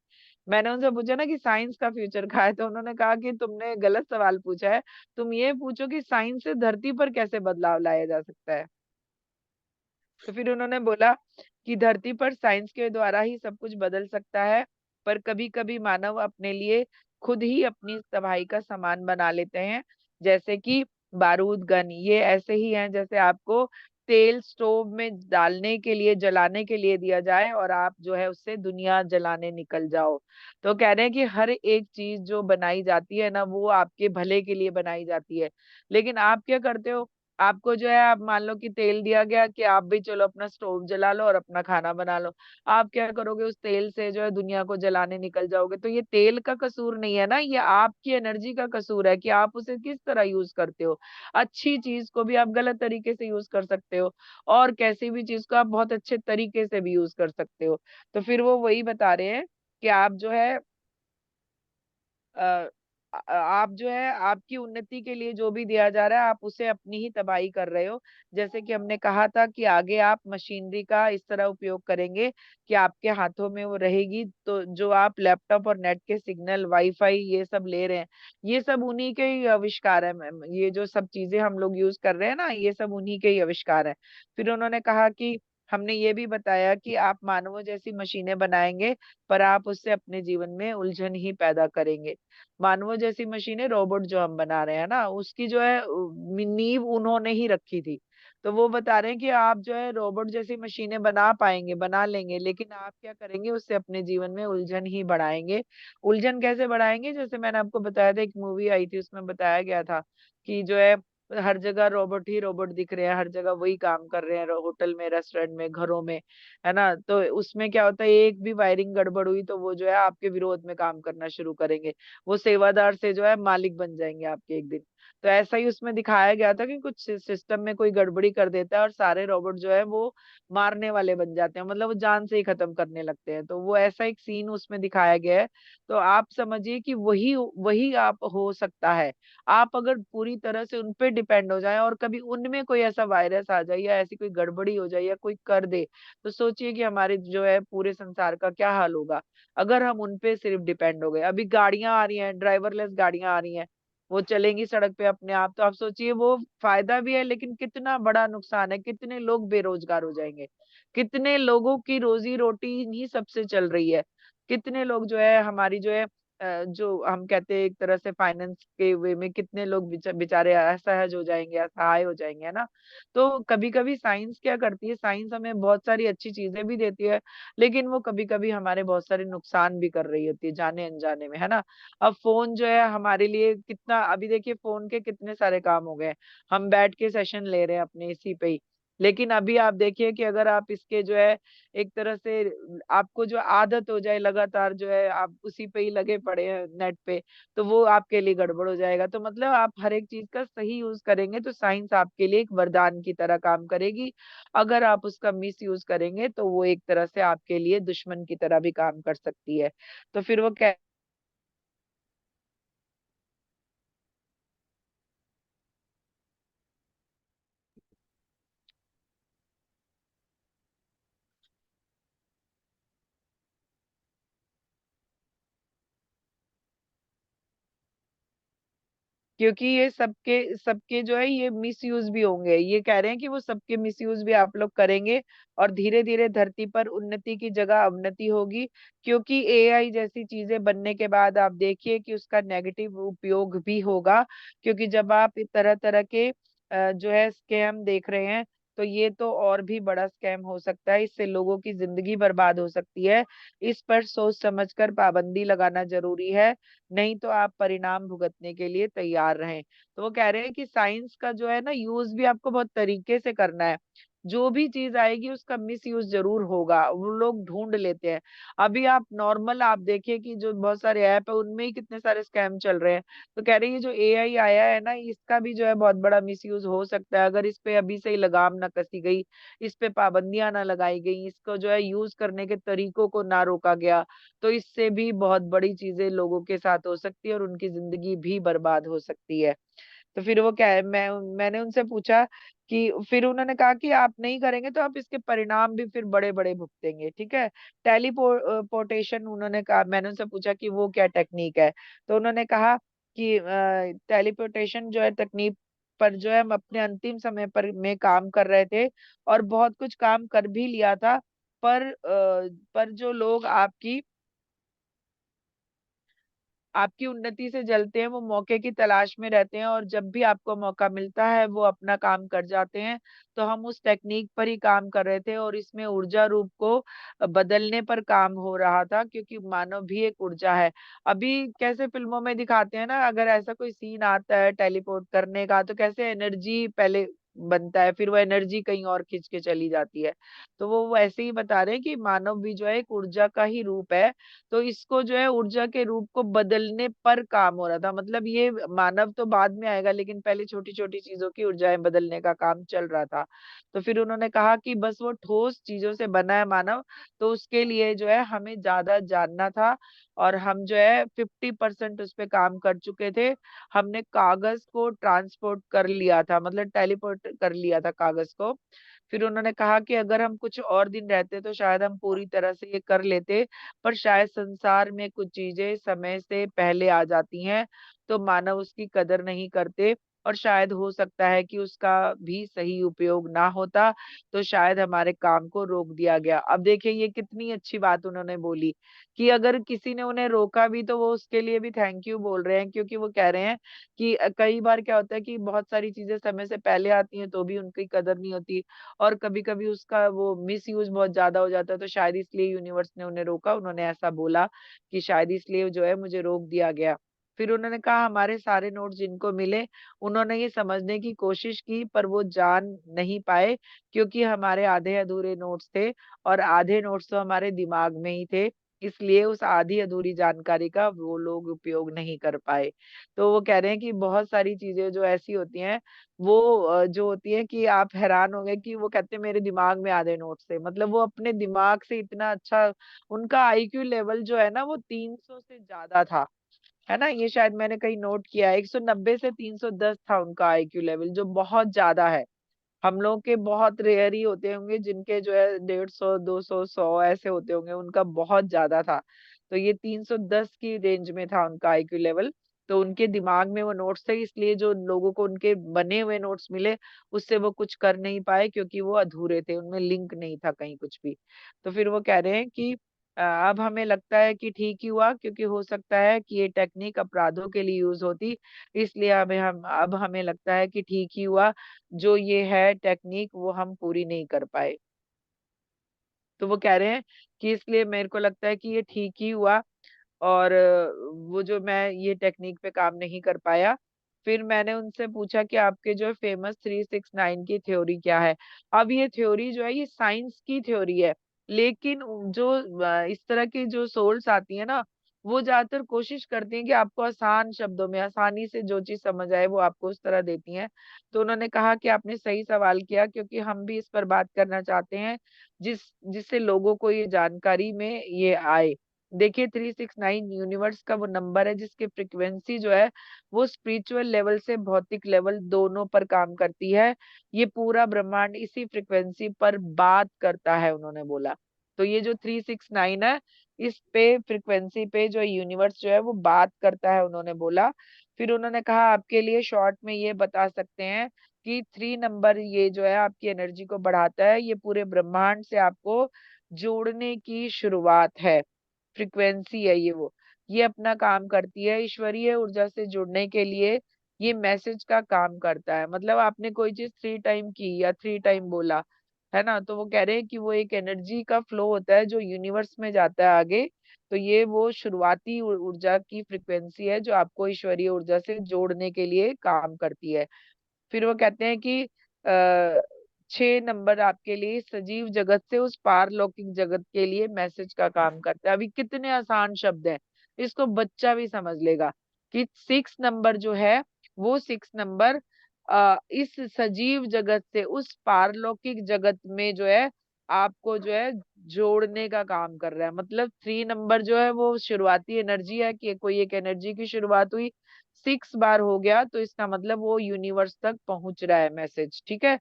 मैंने उनसे पूछा ना कि साइंस का फ्यूचर क्या है, तो उन्होंने कहा कि तुमने गलत सवाल पूछा है, तुम ये पूछो कि साइंस से धरती पर कैसे बदलाव लाया जा सकता है। तो फिर उन्होंने बोला कि धरती पर साइंस के द्वारा ही सब कुछ बदल सकता है, पर कभी कभी मानव अपने लिए खुद ही अपनी तबाही का सामान बना लेते हैं। जैसे कि बारूद, गन, ये ऐसे ही हैं जैसे आपको तेल स्टोव में डालने के लिए, जलाने के लिए दिया जाए और आप जो है उससे दुनिया जलाने निकल जाओ। तो कह रहे हैं कि हर एक चीज जो बनाई जाती है ना, वो आपके भले के लिए बनाई जाती है। लेकिन आप क्या करते हो? आपको जो है, आप मान लो कि तेल दिया गया कि आप भी चलो अपना स्टोव जला लो और अपना खाना बना लो। आप क्या करोगे? उस तेल से जो है दुनिया को जलाने निकल जाओगे। तो ये तेल का कसूर नहीं है ना, ये आपकी एनर्जी का कसूर है कि आप उसे किस तरह यूज करते हो। अच्छी चीज को भी आप गलत तरीके से यूज कर सकते हो, और किसी भी चीज को आप बहुत अच्छे तरीके से भी यूज कर सकते हो। तो फिर वो वही बता रहे हैं कि आप जो है अ, आप जो है आपकी उन्नति के लिए जो भी दिया जा रहा है, आप उसे अपनी ही तबाही कर रहे हो। जैसे कि हमने कहा था कि आगे आप मशीनरी का इस तरह उपयोग करेंगे कि आपके हाथों में वो रहेगी, तो जो आप लैपटॉप और नेट के सिग्नल, वाईफाई ये सब ले रहे हैं, ये सब उन्हीं के ही आविष्कार है मैम। ये जो सब चीजें हम लोग यूज कर रहे हैं ना, ये सब उन्हीं के ही आविष्कार है। फिर उन्होंने कहा कि हमने ये भी बताया कि आप मानवों जैसी मशीनें बनाएंगे, पर आप उससे अपने जीवन में उलझन ही पैदा करेंगे। मानवों जैसी मशीनें, रोबोट जो हम बना रहे हैं ना, उसकी जो है नींव उन्होंने ही रखी थी। तो वो बता रहे हैं कि आप जो है रोबोट जैसी मशीनें बना पाएंगे, बना लेंगे, लेकिन आप क्या करेंगे, उससे अपने जीवन में उलझन ही बढ़ाएंगे। उलझन कैसे बढ़ाएंगे? जैसे मैंने आपको बताया था, एक मूवी आई थी, उसमें बताया गया था कि जो है हर जगह रोबोट ही रोबोट दिख रहे हैं, हर जगह वही काम कर रहे हैं, होटल में, रेस्टोरेंट में, घरों में, है ना। तो उसमें क्या होता है, एक भी वायरिंग गड़बड़ हुई तो वो जो है आपके विरोध में काम करना शुरू करेंगे। वो सेवादार से जो है मालिक बन जाएंगे आपके एक दिन। तो ऐसा ही उसमें दिखाया गया था कि कुछ सिस्टम में कोई गड़बड़ी कर देता है और सारे रोबोट जो है वो मारने वाले बन जाते हैं, मतलब वो जान से ही खत्म करने लगते हैं। तो वो ऐसा एक सीन उसमें दिखाया गया है। तो आप समझिए कि वही वही आप हो सकता है। आप अगर पूरी तरह से उन पे डिपेंड हो जाए और कभी उनमें कोई ऐसा वायरस आ जाए या ऐसी कोई गड़बड़ी हो जाए या कोई कर दे, तो सोचिए कि हमारे जो है पूरे संसार का क्या हाल होगा अगर हम उन पे सिर्फ डिपेंड हो गए। अभी गाड़ियां आ रही हैं, ड्राइवरलेस गाड़ियां आ रही हैं, वो चलेंगी सड़क पे अपने आप। तो आप सोचिए, वो फायदा भी है लेकिन कितना बड़ा नुकसान है, कितने लोग बेरोजगार हो जाएंगे, कितने लोगों की रोजी रोटी ही सबसे चल रही है, कितने लोग जो है हमारी जो है जो हम कहते हैं एक तरह से फाइनेंस के वे में, कितने लोग बेचारे असहज हो जाएंगे, असहाय हो जाएंगे, है ना। तो कभी कभी साइंस क्या करती है, साइंस हमें बहुत सारी अच्छी चीजें भी देती है, लेकिन वो कभी कभी हमारे बहुत सारे नुकसान भी कर रही होती है जाने अनजाने में, है ना। अब फोन जो है हमारे लिए कितना, अभी देखिए फोन के कितने सारे काम हो गए, हम बैठ के सेशन ले रहे हैं अपने इसी पे ही। लेकिन अभी आप देखिए कि अगर आप इसके जो है एक तरह से आपको जो आदत हो जाए, लगातार जो है आप उसी पे ही लगे पड़े हैं नेट पे, तो वो आपके लिए गड़बड़ हो जाएगा। तो मतलब आप हर एक चीज का सही यूज करेंगे तो साइंस आपके लिए एक वरदान की तरह काम करेगी। अगर आप उसका मिस यूज करेंगे तो वो एक तरह से आपके लिए दुश्मन की तरह भी काम कर सकती है। तो फिर वो कह क्योंकि ये सबके सबके जो है ये मिस यूज भी होंगे, ये कह रहे हैं कि वो सबके मिस यूज भी आप लोग करेंगे और धीरे धीरे धरती पर उन्नति की जगह अवनति होगी। क्योंकि एआई जैसी चीजें बनने के बाद आप देखिए कि उसका नेगेटिव उपयोग भी होगा। क्योंकि जब आप इस तरह तरह के जो है स्कैम देख रहे हैं, तो ये तो और भी बड़ा स्कैम हो सकता है, इससे लोगों की जिंदगी बर्बाद हो सकती है। इस पर सोच समझकर पाबंदी लगाना जरूरी है, नहीं तो आप परिणाम भुगतने के लिए तैयार रहें। तो वो कह रहे हैं कि साइंस का जो है ना यूज भी आपको बहुत तरीके से करना है। जो भी चीज आएगी उसका मिस यूज जरूर होगा, वो लोग ढूंढ लेते हैं। अभी आप नॉर्मल आप देखिए कि जो बहुत सारे ऐप है उनमें ही कितने सारे स्कैम चल रहे हैं। तो कह रही है जो एआई आया है ना, इसका भी जो है बहुत बड़ा मिस यूज हो सकता है अगर इस पे अभी से ही लगाम ना कसी गई, इस पे पाबंदियां ना लगाई गई, इसको जो है यूज करने के तरीकों को ना रोका गया, तो इससे भी बहुत बड़ी चीजें लोगों के साथ हो सकती है और उनकी जिंदगी भी बर्बाद हो सकती है। तो फिर वो क्या है, मैंने उनसे पूछा कि फिर उन्होंने कहा कि आप नहीं करेंगे तो आप इसके परिणाम भी फिर बड़े बड़े भुगतेंगे, ठीक है। टेलीपोर्टेशन, उन्होंने कहा, मैंने उनसे पूछा कि वो क्या टेक्निक है। तो उन्होंने कहा कि टेलीपोर्टेशन जो है तकनीक पर जो है हम अपने अंतिम समय पर में काम कर रहे थे और बहुत कुछ काम कर भी लिया था। पर जो लोग आपकी उन्नति से जलते हैं, वो मौके की तलाश में रहते हैं और जब भी आपको मौका मिलता है वो अपना काम कर जाते हैं। तो हम उस टेक्निक पर ही काम कर रहे थे और इसमें ऊर्जा रूप को बदलने पर काम हो रहा था, क्योंकि मानव भी एक ऊर्जा है। अभी कैसे फिल्मों में दिखाते हैं ना, अगर ऐसा कोई सीन आता है टेलीपोर्ट करने का, तो कैसे एनर्जी पहले बनता है, फिर वो एनर्जी कहीं और खींच के चली जाती है। तो वो ऐसे ही बता रहे हैं कि मानव भी जो है एक ऊर्जा का ही रूप है। तो इसको जो है ऊर्जा के रूप को बदलने पर काम हो रहा था, मतलब ये मानव तो बाद में आएगा लेकिन पहले छोटी छोटी चीजों की ऊर्जाएं बदलने का काम चल रहा था। तो फिर उन्होंने कहा कि बस वो ठोस चीजों से बना है मानव, तो उसके लिए जो है हमें ज्यादा जानना था और हम जो है 50% उस पे काम कर चुके थे। हमने कागज को ट्रांसपोर्ट कर लिया था, मतलब टेलीपोर्ट कर लिया था कागज को। फिर उन्होंने कहा कि अगर हम कुछ और दिन रहते तो शायद हम पूरी तरह से ये कर लेते, पर शायद संसार में कुछ चीजें समय से पहले आ जाती हैं, तो मानव उसकी कदर नहीं करते। और शायद हो सकता है कि उसका भी सही उपयोग ना होता, तो शायद हमारे काम को रोक दिया गया। अब देखिए ये कितनी अच्छी बात उन्होंने बोली कि अगर किसी ने उन्हें रोका भी तो वो उसके लिए भी थैंक यू बोल रहे हैं, क्योंकि वो कह रहे हैं कि कई बार क्या होता है कि बहुत सारी चीजें समय से पहले आती हैं तो भी उनकी कदर नहीं होती, और कभी कभी उसका वो मिस यूज बहुत ज्यादा हो जाता है, तो शायद इसलिए यूनिवर्स ने उन्हें रोका। उन्होंने ऐसा बोला कि शायद इसलिए जो है मुझे रोक दिया गया। फिर उन्होंने कहा हमारे सारे नोट्स जिनको मिले उन्होंने ये समझने की कोशिश की पर वो जान नहीं पाए, क्योंकि हमारे आधे अधूरे नोट्स थे और आधे नोट्स तो हमारे दिमाग में ही थे, इसलिए उस आधी अधूरी जानकारी का वो लोग उपयोग नहीं कर पाए। तो वो कह रहे हैं कि बहुत सारी चीजें जो ऐसी होती हैं वो जो होती है कि आप हैरान होंगे कि वो कहते हैं मेरे दिमाग में आधे नोट्स थे, मतलब वो अपने दिमाग से इतना अच्छा, उनका आईक्यू लेवल जो है ना वो 300 से ज्यादा था, है ना। ये शायद मैंने कहीं नोट किया है, 190 से 310 था उनका आईक्यू लेवल, जो बहुत ज्यादा है। हम लोग के बहुत रेयर ही होते होंगे जिनके जो है 150, 200, 100 ऐसे होते होंगे, उनका बहुत ज्यादा था। तो ये 310 की रेंज में था उनका आईक्यू लेवल। तो उनके दिमाग में वो नोट्स थे, इसलिए जो लोगों को उनके बने हुए नोट्स मिले उससे वो कुछ कर नहीं पाए, क्योंकि वो अधूरे थे, उनमें लिंक नहीं था कहीं कुछ भी। तो फिर वो कह रहे हैं कि अब हमें लगता है कि ठीक ही हुआ, क्योंकि हो सकता है कि ये टेक्निक अपराधों के लिए यूज होती, इसलिए अब हमें लगता है कि ठीक ही हुआ जो ये है टेक्निक वो हम पूरी नहीं कर पाए। तो वो कह रहे हैं कि इसलिए मेरे को लगता है कि ये ठीक ही हुआ, और वो जो मैं ये टेक्निक पे काम नहीं कर पाया। फिर मैंने उनसे पूछा कि आपके जो फेमस 369 की थ्योरी क्या है। अब ये थ्योरी जो है ये साइंस की थ्योरी है, लेकिन जो इस तरह की जो सोल्स आती है ना, वो ज्यादातर कोशिश करती हैं कि आपको आसान शब्दों में आसानी से जो चीज समझ आए वो आपको उस तरह देती हैं। तो उन्होंने कहा कि आपने सही सवाल किया, क्योंकि हम भी इस पर बात करना चाहते हैं जिससे लोगों को ये जानकारी में ये आए। देखिए 369 यूनिवर्स का वो नंबर है जिसकी फ्रीक्वेंसी जो है वो स्पिरिचुअल लेवल से भौतिक लेवल दोनों पर काम करती है। ये पूरा ब्रह्मांड इसी फ्रीक्वेंसी पर बात करता है, उन्होंने बोला। तो ये जो 369 है इस पे फ्रीक्वेंसी पे जो यूनिवर्स जो है वो बात करता है, उन्होंने बोला। फिर उन्होंने कहा आपके लिए शॉर्ट में ये बता सकते हैं कि 3 नंबर ये जो है आपकी एनर्जी को बढ़ाता है, ये पूरे ब्रह्मांड से आपको जोड़ने की शुरुआत है, फ्रीक्वेंसी है ये अपना काम करती है ईश्वरीय ऊर्जा से जुड़ने के लिए। ये मैसेज का काम करता है, मतलब आपने कोई चीज 3 टाइम की या 3 टाइम बोला, है ना, तो वो कह रहे हैं कि वो एक एनर्जी का फ्लो होता है जो यूनिवर्स में जाता है आगे। तो ये वो शुरुआती ऊर्जा की फ्रीक्वेंसी है जो आपको ईश्वरीय ऊर्जा से जोड़ने के लिए काम करती है। फिर वो कहते हैं कि 6 नंबर आपके लिए सजीव जगत से उस पारलौकिक जगत के लिए मैसेज का काम करता है। अभी कितने आसान शब्द हैं, इसको बच्चा भी समझ लेगा कि 6 नंबर जो है वो 6 नंबर इस सजीव जगत से उस पारलौकिक जगत में जो है आपको जो है जोड़ने का काम कर रहा है। मतलब 3 नंबर जो है वो शुरुआती एनर्जी है कि कोई एक एनर्जी की शुरुआत हुई, 6 बार हो गया तो इसका मतलब वो यूनिवर्स तक पहुंच रहा है मैसेज, ठीक है।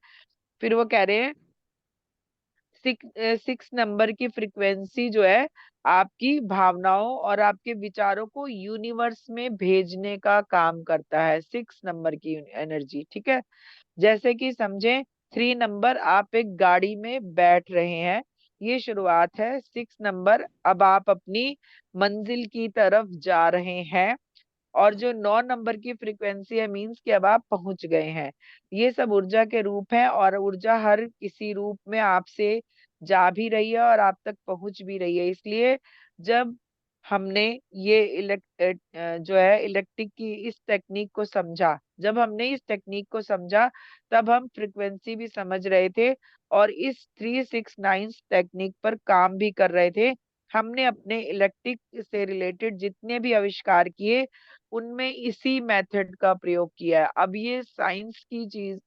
फिर वो कह रहे हैं 6 नंबर की फ्रीक्वेंसी जो है आपकी भावनाओं और आपके विचारों को यूनिवर्स में भेजने का काम करता है, 6 नंबर की एनर्जी, ठीक है। जैसे कि समझें 3 नंबर आप एक गाड़ी में बैठ रहे हैं, ये शुरुआत है। 6 नंबर अब आप अपनी मंजिल की तरफ जा रहे हैं, और जो 9 नंबर की फ्रीक्वेंसी है मीन्स कि अब आप पहुंच गए हैं। ये सब ऊर्जा के रूप हैं, और ऊर्जा हर किसी रूप में आपसे जा भी रही है और आप तक पहुंच भी रही है। इसलिए जब हमने ये जो है इलेक्ट्रिक की इस टेक्निक को समझा, जब हमने इस टेक्निक को समझा तब हम फ्रीक्वेंसी भी समझ रहे थे और इस 369 टेक्निक पर काम भी कर रहे थे। हमने अपने इलेक्ट्रिक से रिलेटेड जितने भी आविष्कार किए उनमें इसी मेथड का प्रयोग किया है। अब ये साइंस की चीज,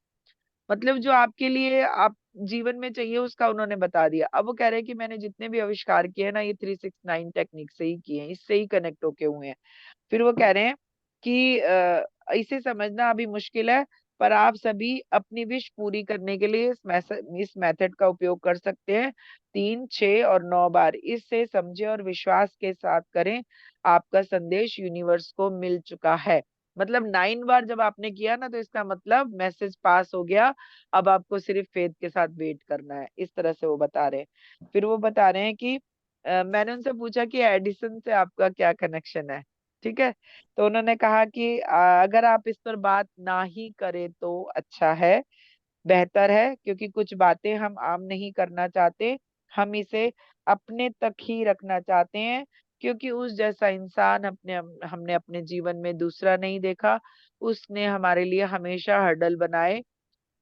मतलब जो आपके लिए आप जीवन में चाहिए उसका उन्होंने बता दिया। अब वो कह रहे हैं कि मैंने जितने भी आविष्कार किए हैं ना ये 369 टेक्निक से ही किए हैं, इससे ही कनेक्ट होके हुए हैं। फिर वो कह रहे हैं कि इसे समझना अभी मुश्किल है, पर आप सभी अपनी विश पूरी करने के लिए इस मेथड का उपयोग कर सकते हैं। 3, 6 और 9 बार इससे समझे और विश्वास के साथ करें, आपका संदेश यूनिवर्स को मिल चुका है। मतलब 9 बार जब आपने किया ना, तो इसका मतलब मैसेज पास हो गया। अब आपको सिर्फ फेथ के साथ वेट करना है, इस तरह से वो बता रहे हैं। फिर वो बता रहे हैं कि मैंने उनसे पूछा कि एडिसन से आपका क्या कनेक्शन है। ठीक है। तो उन्होंने कहा कि अगर आप इस पर बात ना ही करें तो अच्छा है, बेहतर है, क्योंकि कुछ बातें हम आम नहीं करना चाहते, हम इसे अपने तक ही रखना चाहते हैं, क्योंकि उस जैसा इंसान हमने अपने जीवन में दूसरा नहीं देखा। उसने हमारे लिए हमेशा हर्डल बनाए,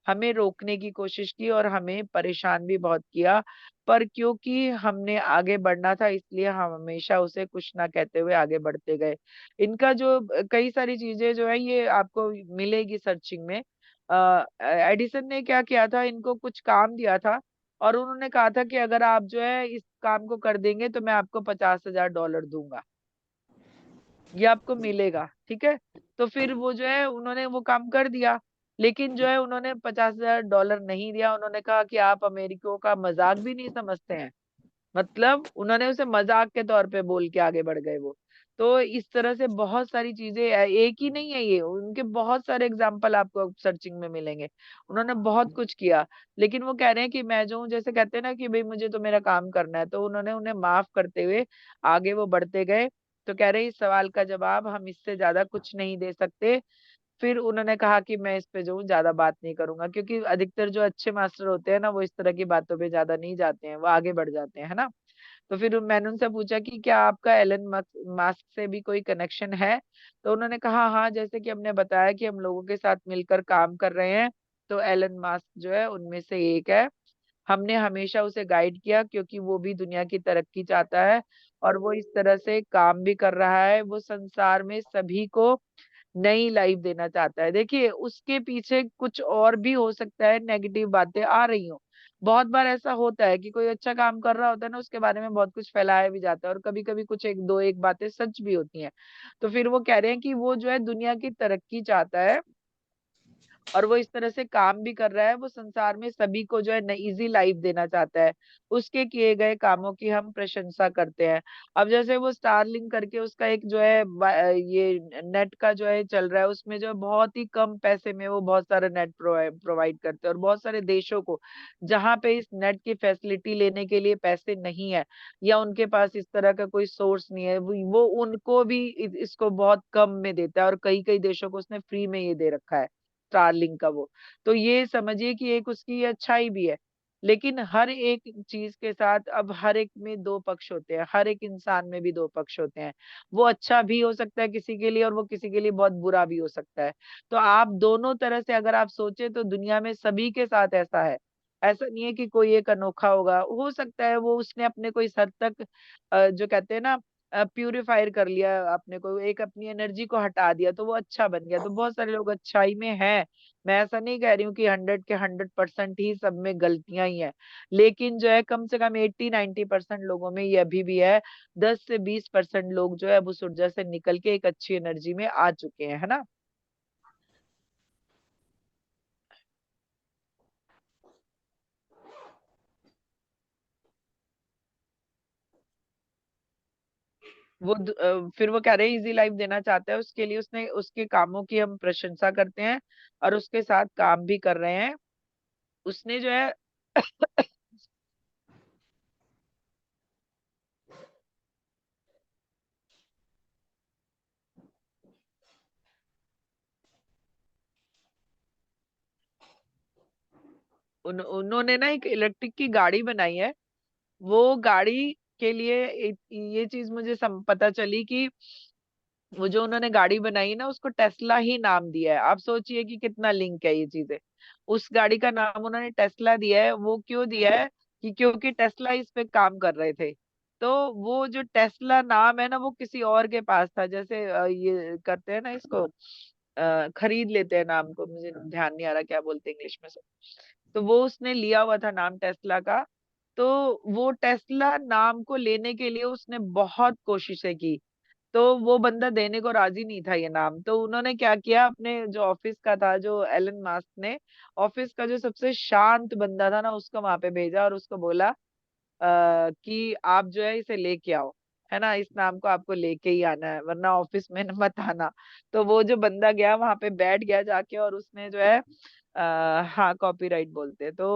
हमें रोकने की कोशिश की और हमें परेशान भी बहुत किया। पर क्योंकि हमने आगे बढ़ना था, इसलिए हम हमेशा उसे कुछ ना कहते हुए आगे बढ़ते गए। इनका जो कई सारी चीजें जो है ये आपको मिलेगी सर्चिंग में। एडिसन ने क्या किया था, इनको कुछ काम दिया था और उन्होंने कहा था कि अगर आप जो है इस काम को कर देंगे तो मैं आपको $50,000 दूंगा, ये आपको मिलेगा। ठीक है। तो फिर वो जो है उन्होंने वो काम कर दिया, लेकिन जो है उन्होंने $50,000 नहीं दिया। उन्होंने कहा कि आप अमेरिकियों का मजाक भी नहीं समझते हैं। मतलब उन्होंने उसे मजाक के तौर पे बोल के आगे बढ़ गए वो। तो इस तरह से बहुत सारी चीजें एक ही नहीं है, ये उनके बहुत सारे एग्जाम्पल आपको सर्चिंग में मिलेंगे। उन्होंने बहुत कुछ किया, लेकिन वो कह रहे हैं कि मैं जो हूँ, जैसे कहते हैं ना कि भाई मुझे तो मेरा काम करना है, तो उन्होंने उन्हें माफ करते हुए आगे वो बढ़ते गए। तो कह रहे हैं, इस सवाल का जवाब हम इससे ज्यादा कुछ नहीं दे सकते। फिर उन्होंने कहा कि मैं इस पे जो हूँ ज्यादा बात नहीं करूंगा, क्योंकि अधिकतर जो अच्छे मास्टर होते हैं ना, वो इस तरह की बातों पे ज्यादा नहीं जाते हैं, वो आगे बढ़ जाते हैं, है ना। तो फिर मैंने उनसे पूछा कि क्या आपका एलन मास्क से भी कोई कनेक्शन है। तो उन्होंने कहा हाँ, जैसे कि हमने बताया कि हम लोगों के साथ मिलकर काम कर रहे हैं, तो एलन मास्क जो है उनमें से एक है। हमने हमेशा उसे गाइड किया, क्योंकि वो भी दुनिया की तरक्की चाहता है और वो इस तरह से काम भी कर रहा है। वो संसार में सभी को नई लाइफ देना चाहता है। देखिए, उसके पीछे कुछ और भी हो सकता है, नेगेटिव बातें आ रही हो। बहुत बार ऐसा होता है कि कोई अच्छा काम कर रहा होता है ना, उसके बारे में बहुत कुछ फैलाया भी जाता है और कभी कभी कुछ एक बातें सच भी होती हैं। तो फिर वो कह रहे हैं कि वो जो है दुनिया की तरक्की चाहता है और वो इस तरह से काम भी कर रहा है। वो संसार में सभी को जो है इजी लाइफ देना चाहता है। उसके किए गए कामों की हम प्रशंसा करते हैं। अब जैसे वो स्टारलिंक करके उसका एक जो है ये नेट का जो है चल रहा है, उसमें जो है बहुत ही कम पैसे में वो बहुत सारे नेट प्रोवाइड करते हैं और बहुत सारे देशों को, जहाँ पे इस नेट की फैसिलिटी लेने के लिए पैसे नहीं है या उनके पास इस तरह का कोई सोर्स नहीं है, वो उनको भी इसको बहुत कम में देता है और कई कई देशों को उसने फ्री में ये दे रखा है, स्टारलिंक का वो। तो ये समझिए कि एक उसकी अच्छाई भी है। लेकिन हर एक चीज के साथ अब हर एक में दो पक्ष होते हैं, हर एक इंसान में भी दो पक्ष होते हैं। वो अच्छा भी हो सकता है किसी के लिए और वो किसी के लिए बहुत बुरा भी हो सकता है। तो आप दोनों तरह से अगर आप सोचे तो दुनिया में सभी के साथ ऐसा है। ऐसा नहीं है कि कोई एक अनोखा होगा, हो सकता है वो उसने अपने को इस हद तक जो कहते हैं ना प्यूरिफायर कर लिया, अपने को एक अपनी एनर्जी को हटा दिया तो वो अच्छा बन गया। तो बहुत सारे लोग अच्छाई में हैं। मैं ऐसा नहीं कह रही हूँ कि 100 के 100% ही सब में गलतियां ही है, लेकिन जो है कम से कम 80-90% लोगों में ये अभी भी है। 10 से 20% लोग जो है अब उस ऊर्जा से निकल के एक अच्छी एनर्जी में आ चुके हैं, है ना। फिर वो कह रहे हैं इजी लाइफ देना चाहता है, उसके लिए उसने उसके कामों की हम प्रशंसा करते हैं और उसके साथ काम भी कर रहे हैं। उसने जो है उन्होंने ना एक इलेक्ट्रिक की गाड़ी बनाई है। वो गाड़ी के लिए ये चीज मुझे पता चली कि वो जो उन्होंने गाड़ी बनाई है ना, उसको टेस्ला ही नाम दिया है। आप सोचिए कि कितना लिंक है ये चीजें। उस गाड़ी का नाम उन्होंने टेस्ला दिया है। वो क्यों दिया है कि क्योंकि टेस्ला इस पे काम कर रहे थे। तो वो जो टेस्ला नाम है ना, वो किसी और के पास था। जैसे ये करते हैं ना इसको, खरीद लेते हैं नाम को, मुझे ध्यान नहीं आ रहा क्या बोलते हैं इंग्लिश में से। तो वो उसने लिया हुआ था नाम टेस्ला का। तो वो टेस्ला नाम को लेने के लिए उसने बहुत कोशिशें की, तो वो बंदा देने को राजी नहीं था ये नाम। तो उन्होंने क्या किया, अपने जो ऑफिस का था, जो एलन मास्क ने, ऑफिस का जो सबसे शांत बंदा था ना, उसको वहां पे भेजा और उसको बोला कि आप जो है इसे लेके आओ। है ना, इस नाम को आपको लेके ही आना है वरना ऑफिस में मत आना। तो वो जो बंदा गया वहां पे बैठ गया जाके, और उसने जो है हाँ कॉपीराइट बोलते हैं, तो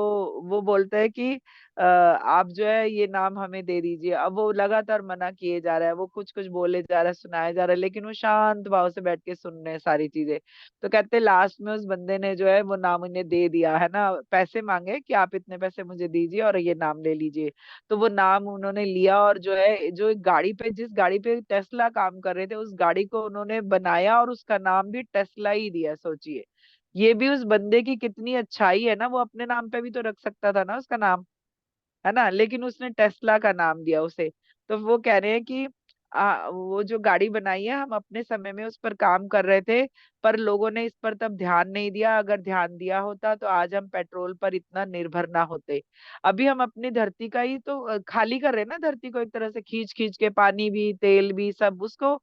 वो बोलता है कि आप जो है ये नाम हमें दे दीजिए। अब वो लगातार मना किए जा रहा है, वो कुछ कुछ बोले जा रहा है, सुनाया जा रहा है, लेकिन वो शांत भाव से बैठ के सुन रहे हैं सारी चीजें। तो कहते हैं लास्ट में उस बंदे ने जो है वो नाम इन्हें दे दिया, है ना, पैसे मांगे कि आप इतने पैसे मुझे दीजिए और ये नाम ले लीजिए। तो वो नाम उन्होंने लिया, और जो है जो एक गाड़ी पे, जिस गाड़ी पे टेस्ला काम कर रहे थे, उस गाड़ी को उन्होंने बनाया और उसका नाम भी टेस्ला ही दिया। सोचिए, ये भी उस बंदे की कितनी अच्छाई है ना, वो अपने नाम पे भी तो रख सकता था ना उसका नाम, है ना, लेकिन उसने टेस्ला का नाम दिया उसे। तो वो कह रहे हैं कि वो जो गाड़ी बनाई है, हम अपने समय में उस पर काम कर रहे थे, पर लोगों ने इस पर तब ध्यान नहीं दिया। अगर ध्यान दिया होता तो आज हम पेट्रोल पर इतना निर्भर ना होते। अभी हम अपनी धरती का ही तो खाली कर रहे हैं ना, धरती को एक तरह से खींच खींच के, पानी भी तेल भी सब उसको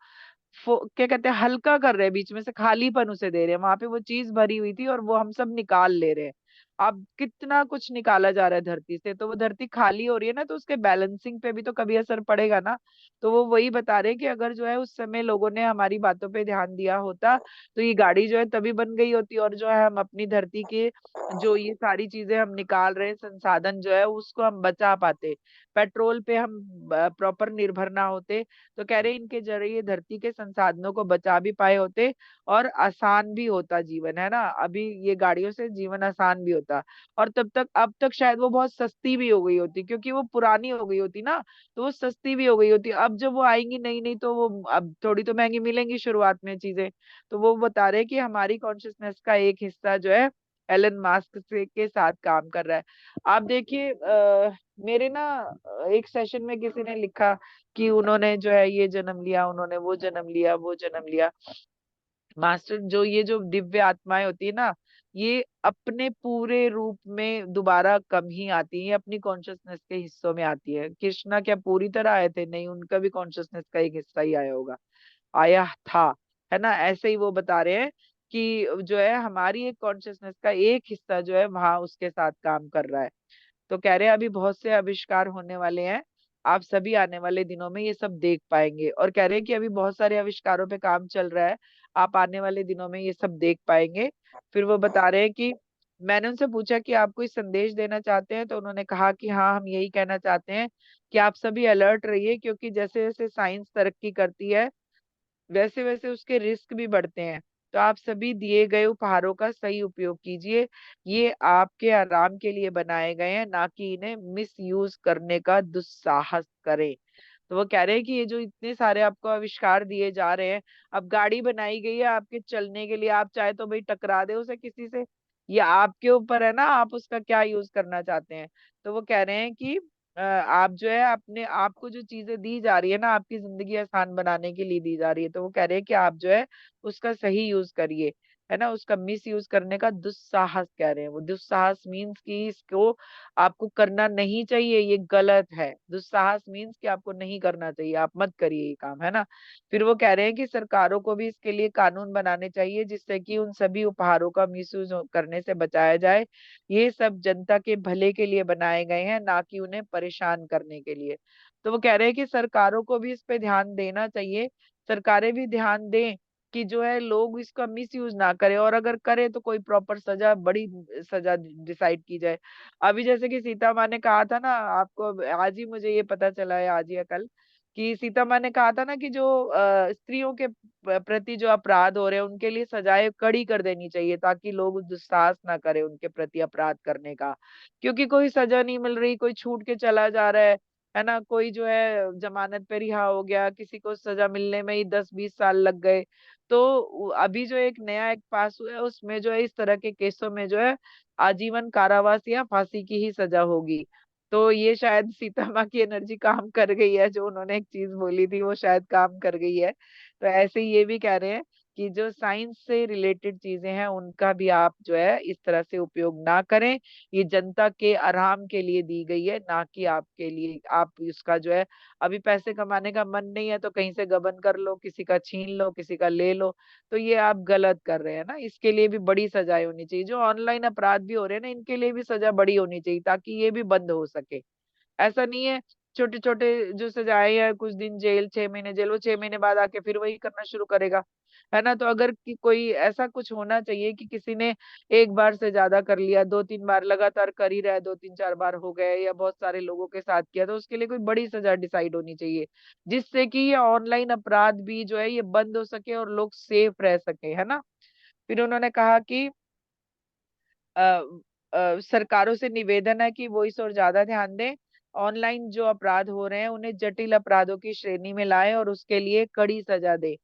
क्या कहते हैं, हल्का कर रहे हैं, बीच में से खालीपन उसे दे रहे हैं। वहां पे वो चीज भरी हुई थी और वो हम सब निकाल ले रहे हैं। अब कितना कुछ निकाला जा रहा है धरती से, तो वो धरती खाली हो रही है ना, तो उसके बैलेंसिंग पे भी तो कभी असर पड़ेगा ना। तो वो वही बता रहे हैं कि अगर जो है उस समय लोगों ने हमारी बातों पे ध्यान दिया होता, तो ये गाड़ी जो है तभी बन गई होती, और जो है हम अपनी धरती के जो ये सारी चीजें हम निकाल रहे हैं, संसाधन जो है उसको हम बचा पाते, पेट्रोल पे हम प्रॉपर निर्भर ना होते। तो कह रहे हैं इनके जरिए धरती के संसाधनों को बचा भी पाए होते, और आसान भी होता जीवन, है ना। अभी ये गाड़ियों से जीवन आसान भी होता, और तब तक अब तक शायद वो बहुत सस्ती भी हो गई होती, क्योंकि वो पुरानी हो गई होती ना, तो वो सस्ती भी हो गई होती। अब जब वो आएंगी नई नई, तो वो अब थोड़ी तो महंगी मिलेंगी शुरुआत में चीजें। तो वो बता रहे हैं कि हमारी कॉन्शियसनेस का एक हिस्सा जो है एलन मास्क से के साथ काम कर रहा है। आप देखिए, मेरे ना एक सेशन में किसी ने लिखा कि उन्होंने जो है ये जन्म लिया, उन्होंने वो जन्म लिया, वो जन्म लिया। मास्टर, जो ये जो दिव्य आत्माएं होती है ना, ये अपने पूरे रूप में दोबारा कम ही आती है, अपनी कॉन्शियसनेस के हिस्सों में आती है। कृष्णा क्या पूरी तरह आए थे? नहीं, उनका भी कॉन्शियसनेस का एक हिस्सा ही आया होगा, आया था, है ना। ऐसे ही वो बता रहे हैं कि जो है हमारी एक कॉन्शियसनेस का एक हिस्सा जो है वहां उसके साथ काम कर रहा है। तो कह रहे हैं अभी बहुत से आविष्कार होने वाले हैं, आप सभी आने वाले दिनों में ये सब देख पाएंगे। और कह रहे हैं कि अभी बहुत सारे आविष्कारों पे काम चल रहा है, आप आने वाले दिनों में ये सब देख पाएंगे। फिर वो बता रहे हैं कि मैंने उनसे पूछा कि आप कोई संदेश देना चाहते हैं, तो उन्होंने कहा कि हाँ, हम यही कहना चाहते हैं कि आप सभी अलर्ट रहिए, क्योंकि जैसे जैसे साइंस तरक्की करती है, वैसे वैसे उसके रिस्क भी बढ़ते हैं। तो आप सभी दिए गए उपहारों का सही उपयोग कीजिए, ये आपके आराम के लिए बनाए गए हैं, ना कि इन्हें मिस यूज करने का दुस्साहस करें। तो वो कह रहे हैं कि ये जो इतने सारे आपको आविष्कार दिए जा रहे हैं, अब गाड़ी बनाई गई है आपके चलने के लिए, आप चाहे तो भाई टकरा दे उसे किसी से, ये आपके ऊपर है ना, आप उसका क्या यूज करना चाहते हैं। तो वो कह रहे हैं कि आप जो है अपने आपको जो चीजें दी जा रही है ना, आपकी जिंदगी आसान बनाने के लिए दी जा रही है, तो वो कह रहे हैं कि आप जो है उसका सही यूज करिए, है ना। उसका मिस यूज करने का दुस्साहस कह रहे हैं वो। दुस्साहस मीन्स कि इसको आपको करना नहीं चाहिए, ये गलत है। दुस्साहस मीन्स कि आपको नहीं करना चाहिए, आप मत करिए ये काम, है ना। फिर वो कह रहे हैं कि सरकारों को भी इसके लिए कानून बनाने चाहिए, जिससे कि उन सभी उपहारों का मिसयूज करने से बचाया जाए। ये सब जनता के भले के लिए बनाए गए हैं, ना कि उन्हें परेशान करने के लिए। तो वो कह रहे हैं कि सरकारों को भी इस पे ध्यान देना चाहिए, सरकारें भी ध्यान दें कि जो है लोग इसका मिस यूज ना करें, और अगर करे तो कोई प्रॉपर सजा, बड़ी सजा डिसाइड की जाए। अभी जैसे कि सीता माँ ने कहा था ना, आपको आज ही मुझे ये पता चला है, आज या कल, कि सीता माँ ने कहा था ना कि जो स्त्रियों के प्रति जो अपराध हो रहे हैं उनके लिए सजाएं कड़ी कर देनी चाहिए, ताकि लोग दुस्साहस ना करें उनके प्रति अपराध करने का। क्योंकि कोई सजा नहीं मिल रही, कोई छूट के चला जा रहा है ना, कोई जो है जमानत पे रिहा हो गया, किसी को सजा मिलने में ही 10-20 साल लग गए। तो अभी जो एक नया एक पास हुआ है, उसमें जो है इस तरह के केसों में जो है आजीवन कारावास या फांसी की ही सजा होगी। तो ये शायद सीता माँ की एनर्जी काम कर गई है, जो उन्होंने एक चीज बोली थी वो शायद काम कर गई है। तो ऐसे ही ये भी कह रहे हैं कि जो साइंस से रिलेटेड चीजें हैं उनका भी आप जो है इस तरह से उपयोग ना करें। ये जनता के आराम के लिए दी गई है, ना कि आपके लिए। आप इसका जो है, अभी पैसे कमाने का मन नहीं है तो कहीं से गबन कर लो, किसी का छीन लो, किसी का ले लो, तो ये आप गलत कर रहे हैं ना। इसके लिए भी बड़ी सजाएं होनी चाहिए। जो ऑनलाइन अपराध भी हो रहे हैं ना, इनके लिए भी सजा बड़ी होनी चाहिए, ताकि ये भी बंद हो सके। ऐसा नहीं है छोटे छोटे जो सजाएं या कुछ दिन जेल, 6 महीने जेल, वो 6 महीने बाद आके फिर वही करना शुरू करेगा, है ना। तो अगर कोई ऐसा कुछ होना चाहिए कि किसी ने एक बार से ज्यादा कर लिया, 2-3 बार लगातार कर ही रहा है, 2-3-4 बार हो गए या बहुत सारे लोगों के साथ किया, तो उसके लिए कोई बड़ी सजा डिसाइड होनी चाहिए, जिससे कि ये ऑनलाइन अपराध भी जो है ये बंद हो सके और लोग सेफ रह सके, है ना। फिर उन्होंने कहा कि अ, सरकारों से निवेदन है कि वो इस और ज्यादा ध्यान दें, ऑनलाइन जो अपराध हो रहे हैं उन्हें जटिल अपराधों की श्रेणी में लाएं और उसके लिए कड़ी सजा दे,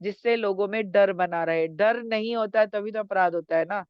जिससे लोगों में डर बना रहे। डर नहीं होता है तभी तो अपराध होता है ना।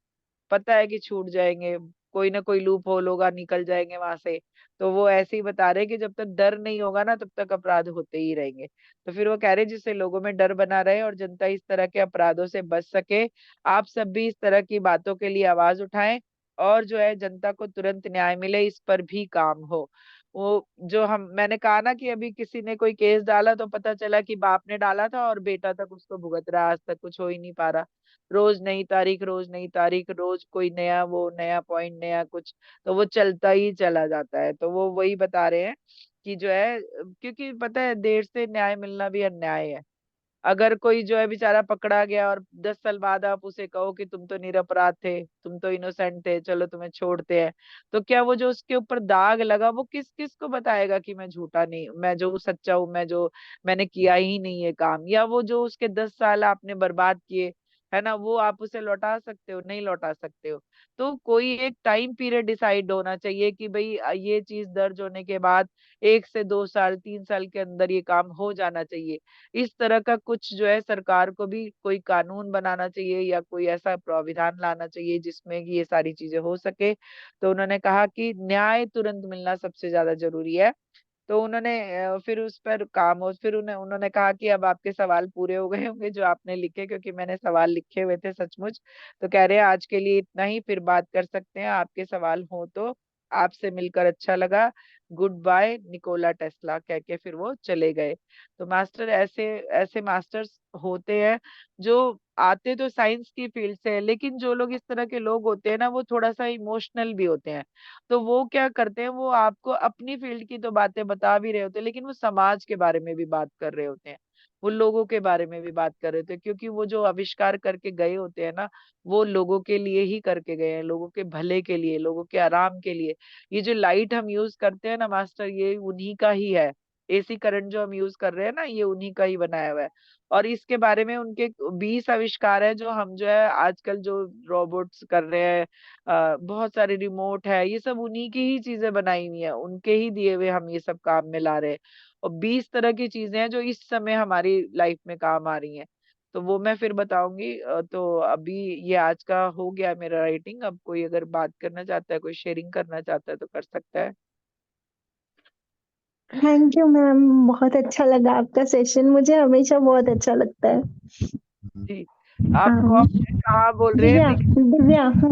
पता है कि छूट जाएंगे, कोई ना कोई लूप होल होगा, निकल जाएंगे वहां से। तो वो ऐसे ही बता रहे कि जब तक डर नहीं होगा ना तब तक अपराध होते ही रहेंगे। तो फिर वो कह रहे जिससे लोगों में डर बना रहे और जनता इस तरह के अपराधों से बच सके। आप सब भी इस तरह की बातों के लिए आवाज उठाएं और जो है जनता को तुरंत न्याय मिले, इस पर भी काम हो। वो जो हम मैंने कहा ना कि अभी किसी ने कोई केस डाला तो पता चला कि बाप ने डाला था और बेटा तक उसको भुगत रहा है, आज तक कुछ हो ही नहीं पा रहा। रोज नई तारीख, रोज नई तारीख, रोज कोई नया वो नया पॉइंट नया कुछ, तो वो चलता ही चला जाता है। तो वो वही बता रहे हैं कि जो है, क्योंकि पता है देर से न्याय मिलना भी अन्याय है। अगर कोई जो है बेचारा पकड़ा गया और 10 साल बाद आप उसे कहो कि तुम तो निरपराध थे, तुम तो इनोसेंट थे, चलो तुम्हें छोड़ते हैं, तो क्या वो जो उसके ऊपर दाग लगा वो किस किस को बताएगा कि मैं झूठा नहीं, मैं जो सच्चा हूँ, मैं जो मैंने किया ही नहीं है काम, या वो जो उसके 10 साल आपने बर्बाद किए, है ना, वो आप उसे लौटा सकते हो? नहीं लौटा सकते हो। तो कोई एक टाइम पीरियड डिसाइड होना चाहिए कि भाई ये चीज दर्ज होने के बाद 1 से 2 साल 3 साल के अंदर ये काम हो जाना चाहिए। इस तरह का कुछ जो है सरकार को भी कोई कानून बनाना चाहिए या कोई ऐसा प्राविधान लाना चाहिए जिसमें कि ये सारी चीजें हो सके। तो उन्होंने कहा कि न्याय तुरंत मिलना सबसे ज्यादा जरूरी है। तो उन्होंने फिर उस पर काम हो, फिर उन्होंने कहा कि अब आपके सवाल पूरे हो गए होंगे जो आपने लिखे, क्योंकि मैंने सवाल लिखे हुए थे सचमुच। तो कह रहे हैं आज के लिए इतना ही, फिर बात कर सकते हैं, आपके सवाल हो तो। आपसे मिलकर अच्छा लगा, गुड बाय निकोला टेस्ला, कह के फिर वो चले गए। तो मास्टर ऐसे ऐसे मास्टर्स होते हैं जो आते तो साइंस की फील्ड से है, लेकिन जो लोग इस तरह के लोग होते हैं ना वो थोड़ा सा इमोशनल भी होते हैं। तो वो क्या करते हैं, वो आपको अपनी फील्ड की तो बातें बता भी रहे होते हैं, लेकिन वो समाज के बारे में भी बात कर रहे होते हैं, वो लोगों के बारे में भी बात कर रहे होते हैं, क्योंकि वो जो आविष्कार करके गए होते हैं ना, वो लोगों के लिए ही करके गए हैं, लोगों के भले के लिए, लोगों के आराम के लिए। ये जो लाइट हम यूज करते हैं ना मास्टर, ये उन्हीं का ही है। एसी करंट जो हम यूज कर रहे हैं ना, ये उन्हीं का ही बनाया हुआ है। और इसके बारे में उनके 20 आविष्कार है जो हम जो है आजकल जो रोबोट्स कर रहे हैं, बहुत सारे रिमोट है, ये सब उन्हीं की ही चीजें बनाई हुई है, उनके ही दिए हुए हम ये सब काम में ला रहे हैं। और 20 तरह की चीजें हैं जो इस समय हमारी लाइफ में काम आ रही हैं। तो वो मैं फिर बताऊंगी। तो अभी ये आज का हो गया मेरा राइटिंग। अब कोई अगर बात करना चाहता है, कोई शेयरिंग करना चाहता है तो कर सकता है। थैंक यू मैम, बहुत अच्छा लगा आपका सेशन, मुझे हमेशा बहुत अच्छा लगता है। जी। आप हाँ, कौन कहाँ बोल रहे हैं दिव्या दिव्या, हाँ।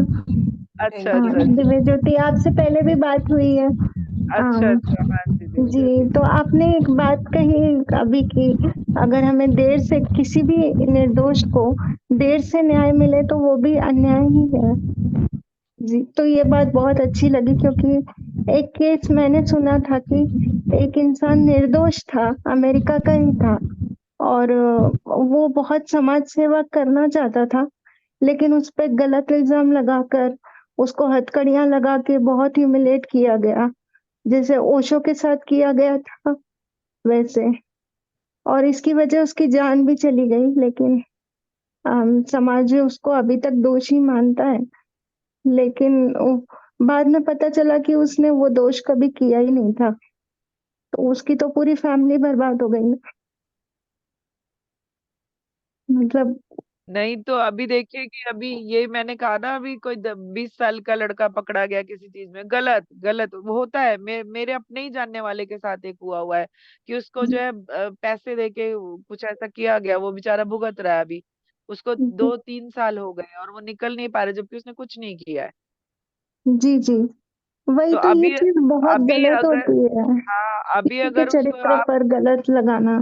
अच्छा थैंक हाँ, अच्छा यू। अच्छा। दिव्या ज्योति, आपसे पहले भी बात हुई है। अच्छा हाँ अच्छा, हाँ जी दिव्य जी, ज्योति। तो आपने एक बात कही अभी कि अगर हमें देर से किसी भी निर्दोष को देर से न्याय मिले तो वो भी अन्याय ही है। जी, तो ये बात बहुत अच्छी लगी, क्योंकि एक केस मैंने सुना था कि एक इंसान निर्दोष था, अमेरिका का ही था, और वो बहुत समाज सेवा करना चाहता था, लेकिन उस पे गलत इल्जाम लगाकर उसको हथकड़ियां लगा के बहुत ह्यूमिलेट किया गया, जैसे ओशो के साथ किया गया था वैसे। और इसकी वजह उसकी जान भी चली गई, लेकिन समाज उसको अभी तक दोषी मानता है। लेकिन बाद में पता चला कि उसने वो दोष कभी किया ही नहीं था, तो उसकी तो पूरी फैमिली बर्बाद हो गई ना। मतलब। नहीं तो अभी देखिए कि अभी ये मैंने कहा ना, अभी कोई 20 साल का लड़का पकड़ा गया किसी चीज में, गलत गलत वो होता है। मेरे अपने ही जानने वाले के साथ एक हुआ हुआ है कि उसको जो है पैसे देके कुछ ऐसा किया गया, वो बेचारा भुगत रहा है अभी। उसको जी 2-3 साल हो गए और वो निकल नहीं पा रहे, जबकि उसने कुछ नहीं किया है। जी जी, वही तो तो, ये अभी चीज बहुत अभी गलत अगर होती है, हाँ, अभी किसी के अगर उसको चरित्र पर गलत लगाना।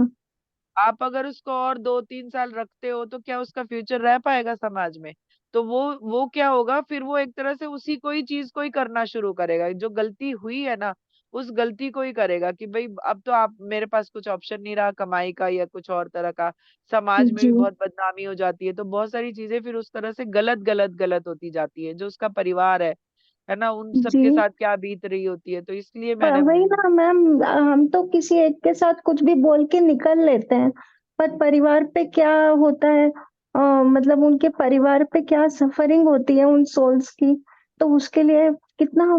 आप अगर उसको और 2-3 साल रखते हो तो क्या उसका फ्यूचर रह पाएगा समाज में? तो वो क्या होगा फिर, वो एक तरह से उसी को ही चीज को ही करना शुरू करेगा, जो गलती हुई है ना उस गलती को ही करेगा कि भाई अब तो आप मेरे पास कुछ ऑप्शन नहीं रहा कमाई का या कुछ और तरह का। समाज में जी भी बहुत बदनामी हो जाती है, तो बहुत सारी चीजें फिर उस तरह से गलत गलत गलत होती जाती है। जो उसका परिवार है ना, उन जी। सबके साथ क्या बीत रही होती है, तो इसलिए पर मैंने वही ना मैम, हम तो किसी एक के साथ कुछ भी बोल के निकल लेते हैं, पर परिवार पे क्या होता है, मतलब उनके परिवार पे क्या सफरिंग होती है उन सोल्स की, तो उसके लिए कितना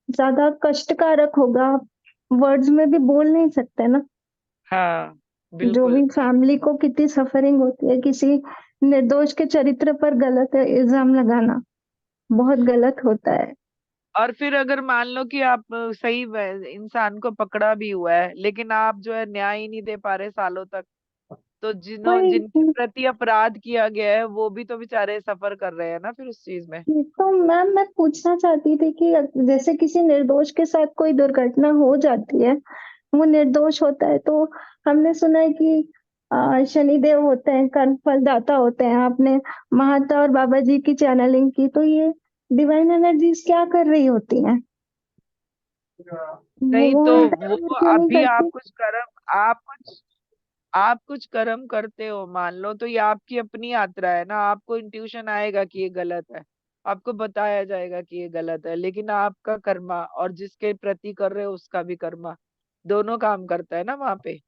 ज्यादा कष्टकारक होगा, वर्ड्स में भी बोल नहीं सकते ना। हाँ जो भी बिल्कुल। फैमिली को कितनी सफरिंग होती है किसी निर्दोष के चरित्र पर गलत इल्जाम लगाना, बहुत गलत होता है। और फिर अगर मान लो कि आप सही इंसान को पकड़ा भी हुआ है, लेकिन आप जो है न्याय ही नहीं दे पा रहे सालों तक, तो वही जिनके प्रति अपराध किया गया है वो भी तो बेचारे सफर कर रहे हैं ना फिर उस चीज में। तो मैम मैं पूछना चाहती थी कि जैसे किसी निर्दोष के साथ कोई दुर्घटना हो जाती है, वो निर्दोष होता है, तो हमने सुना है कि शनिदेव होते हैं, कर्म फलदाता होते हैं। आपने महाता और बाबा जी की चैनलिंग की, तो ये डिवाइन एनर्जीज क्या कर रही होती हैं? नहीं वो तो वो इंटरफेयर क्यों नहीं अभी करती? आप कुछ कर्म करते हो मान लो, तो ये आपकी अपनी यात्रा है ना। आपको इंट्यूशन आएगा कि ये गलत है, आपको बताया जाएगा कि ये गलत है, लेकिन आपका कर्मा और जिसके प्रति कर रहे हो उसका भी कर्मा दोनों काम करता है ना वहां पे।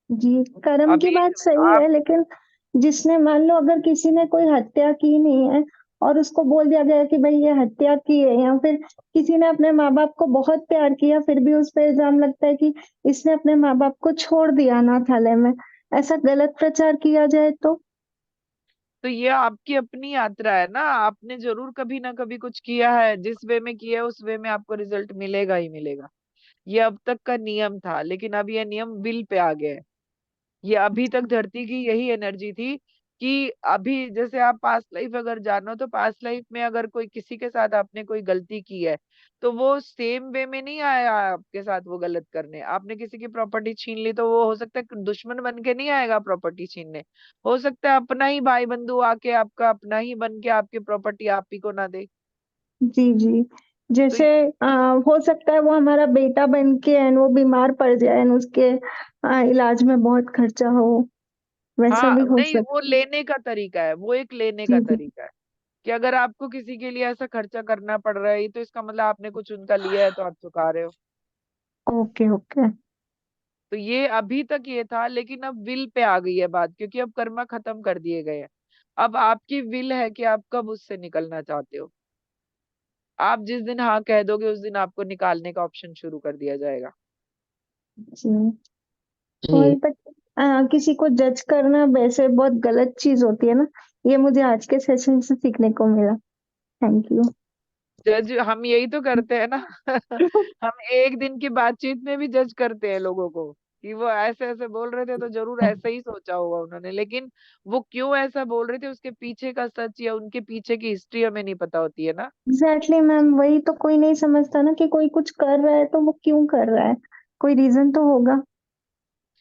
जी, कर्म की अभी बात सही आप है, लेकिन जिसने मान लो अगर किसी ने कोई हत्या की नहीं है और उसको बोल दिया गया कि भाई ये हत्या की है, या फिर किसी ने अपने माँ बाप को बहुत प्यार किया फिर भी उस पर इल्जाम लगता है कि इसने अपने माँ बाप को छोड़ दिया अनाथालय में, ऐसा गलत प्रचार किया जाए तो? तो ये आपकी अपनी यात्रा है ना। आपने जरूर कभी ना कभी कुछ किया है, जिस वे में किया है उस वे में आपको रिजल्ट मिलेगा ही मिलेगा। ये अब तक का नियम था, लेकिन अब ये नियम विल पे आ गया है। ये अभी तक धरती की यही एनर्जी थी कि अभी जैसे आप पास्ट लाइफ अगर जानो, तो पास्ट लाइफ में अगर कोई किसी के साथ आपने कोई गलती की है, तो वो सेम वे में नहीं आया आपके साथ वो गलत करने। आपने किसी की प्रॉपर्टी छीन ली, तो वो हो सकता है कि दुश्मन बन के नहीं आएगा प्रॉपर्टी छीनने। हो सकता है अपना ही भाई बंधु आके आपका अपना ही बन के आपकी प्रॉपर्टी आप ही को ना दे। जी जी। तो जैसे हो सकता है वो हमारा बेटा बन के एंड वो बीमार पड़ जाए एंड उसके इलाज में बहुत खर्चा हो, वैसा हाँ, भी हो नहीं वो सकता लेने का तरीका है, वो एक लेने है। का जी जी। तरीका है कि अगर आपको किसी के लिए ऐसा खर्चा करना पड़ रहा है, तो इसका मतलब आपने कुछ उनका लिया है तो आप चुका रहे हो। Okay okay. तो ये अभी तक ये था, लेकिन अब विल पे आ गई है बात, क्योंकि अब कर्मा खत्म कर दिए गए हैं। अब आपकी विल है कि आप कब उससे निकलना चाहते हो। आप जिस दिन हाँ कह दोगे उस दिन आपको निकालने का ऑप्शन शुरू कर दिया जाएगा। जी। वही जी। पर किसी को जज करना वैसे बहुत गलत चीज होती है ना, ये मुझे आज के सेशन से सीखने को मिला। Thank you. जज हम यही तो करते हैं ना। हम एक दिन की बातचीत में भी जज करते हैं लोगों को कि वो ऐसे ऐसे बोल रहे थे तो जरूर ऐसे ही सोचा होगा उन्होंने, लेकिन वो क्यों ऐसा बोल रहे थे उसके पीछे का सच या उनके पीछे की हिस्ट्री हमें नहीं पता होती है ना। एग्जैक्टली मैम, वही तो कोई नहीं समझता ना कि कोई कुछ कर रहा है तो वो क्यों कर रहा है, कोई रीजन तो होगा।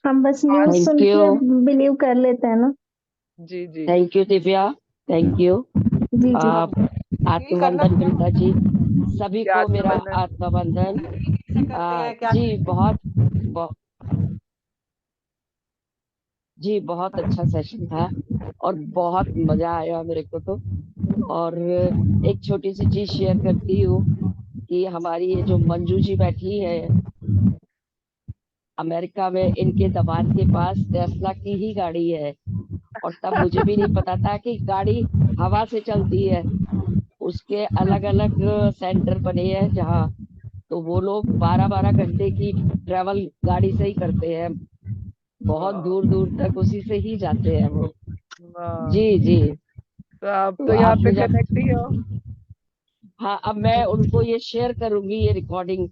हम बस न्यूज आज सुन थैंक यू। के बिलीव कर लेते हैं ना। जी जी। Thank you Divya. Thank you. जी जी। हम फील करना आत्मवंदन बिरला जी, सभी क्या को मेरा आत्मबंधन आत्मवंदन। से करते हैं क्या। जी बहुत जी बहुत अच्छा सेशन था और बहुत मजा आया मेरे को तो। और एक छोटी सी चीज शेयर करती हूँ कि हमारी ये जो मंजू जी बैठी है अमेरिका में, इनके दमाद के पास टेस्ला की ही गाड़ी है। और तब मुझे भी नहीं पता था कि गाड़ी हवा से चलती है। उसके अलग अलग सेंटर बने हैं जहाँ, तो वो लोग 12-12 घंटे की ट्रेवल गाड़ी से ही करते हैं। बहुत वाह, दूर दूर तक उसी से ही जाते हैं वो। वाह। जी जी। तो आप तो तो यहाँ पे आपने जब, कनेक्ट ही हो। हाँ, अब मैं उनको ये शेयर करूंगी ये रिकॉर्डिंग,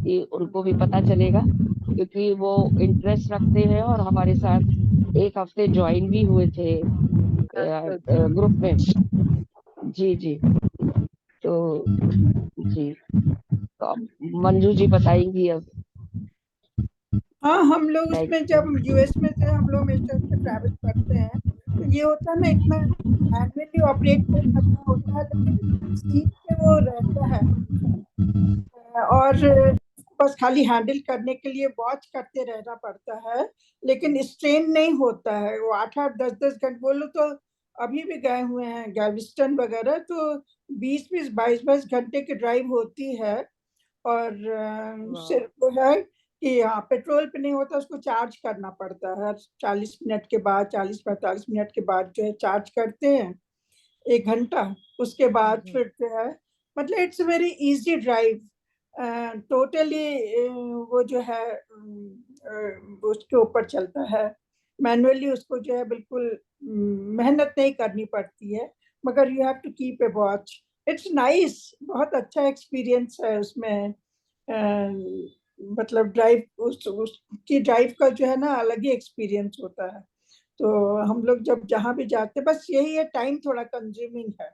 कि उनको भी पता चलेगा, क्योंकि वो इंटरेस्ट रखते हैं और हमारे साथ एक हफ्ते ज्वाइन भी हुए थे अच्छा अच्छा। ग्रुप में। जी जी। तो जी, तो अब मंजू जी बताएंगी अब। हाँ, हम लोग थैंक उसमें यू। जब यूएस में थे, हम लोग हमेशा उसमें ट्रैवल करते हैं, तो ये होता है ना, इतना मैनुअली ऑपरेट करना होता है, लेकिन सीख के वो रहता है हमेशा। और बस खाली हैंडल करने के लिए वॉच करते रहना पड़ता है, लेकिन स्ट्रेन नहीं होता है। वो 8-8 10-10 घंटे बोलो तो अभी भी गए हुए हैं गैल्वेस्टन वगैरह, तो 20-20 22-22 घंटे की ड्राइव होती है। और सिर्फ वो है कि हाँ, पेट्रोल पे नहीं होता, उसको चार्ज करना पड़ता है हर 40 मिनट के बाद, 40-45 मिनट के बाद जो है चार्ज करते हैं 1 घंटा। उसके बाद फिर जो है मतलब it's very easy drive totally. वो जो है उसके ऊपर चलता है मैनुअली, उसको जो है बिल्कुल मेहनत नहीं करनी पड़ती है, मगर you have to keep a watch. It's nice, बहुत अच्छा एक्सपीरियंस है उसमें। मतलब ड्राइव उसकी ड्राइव का जो है ना अलग ही एक्सपीरियंस होता है। तो हम लोग जब जहाँ भी जाते, बस यही है टाइम थोड़ा कंज्यूमिंग है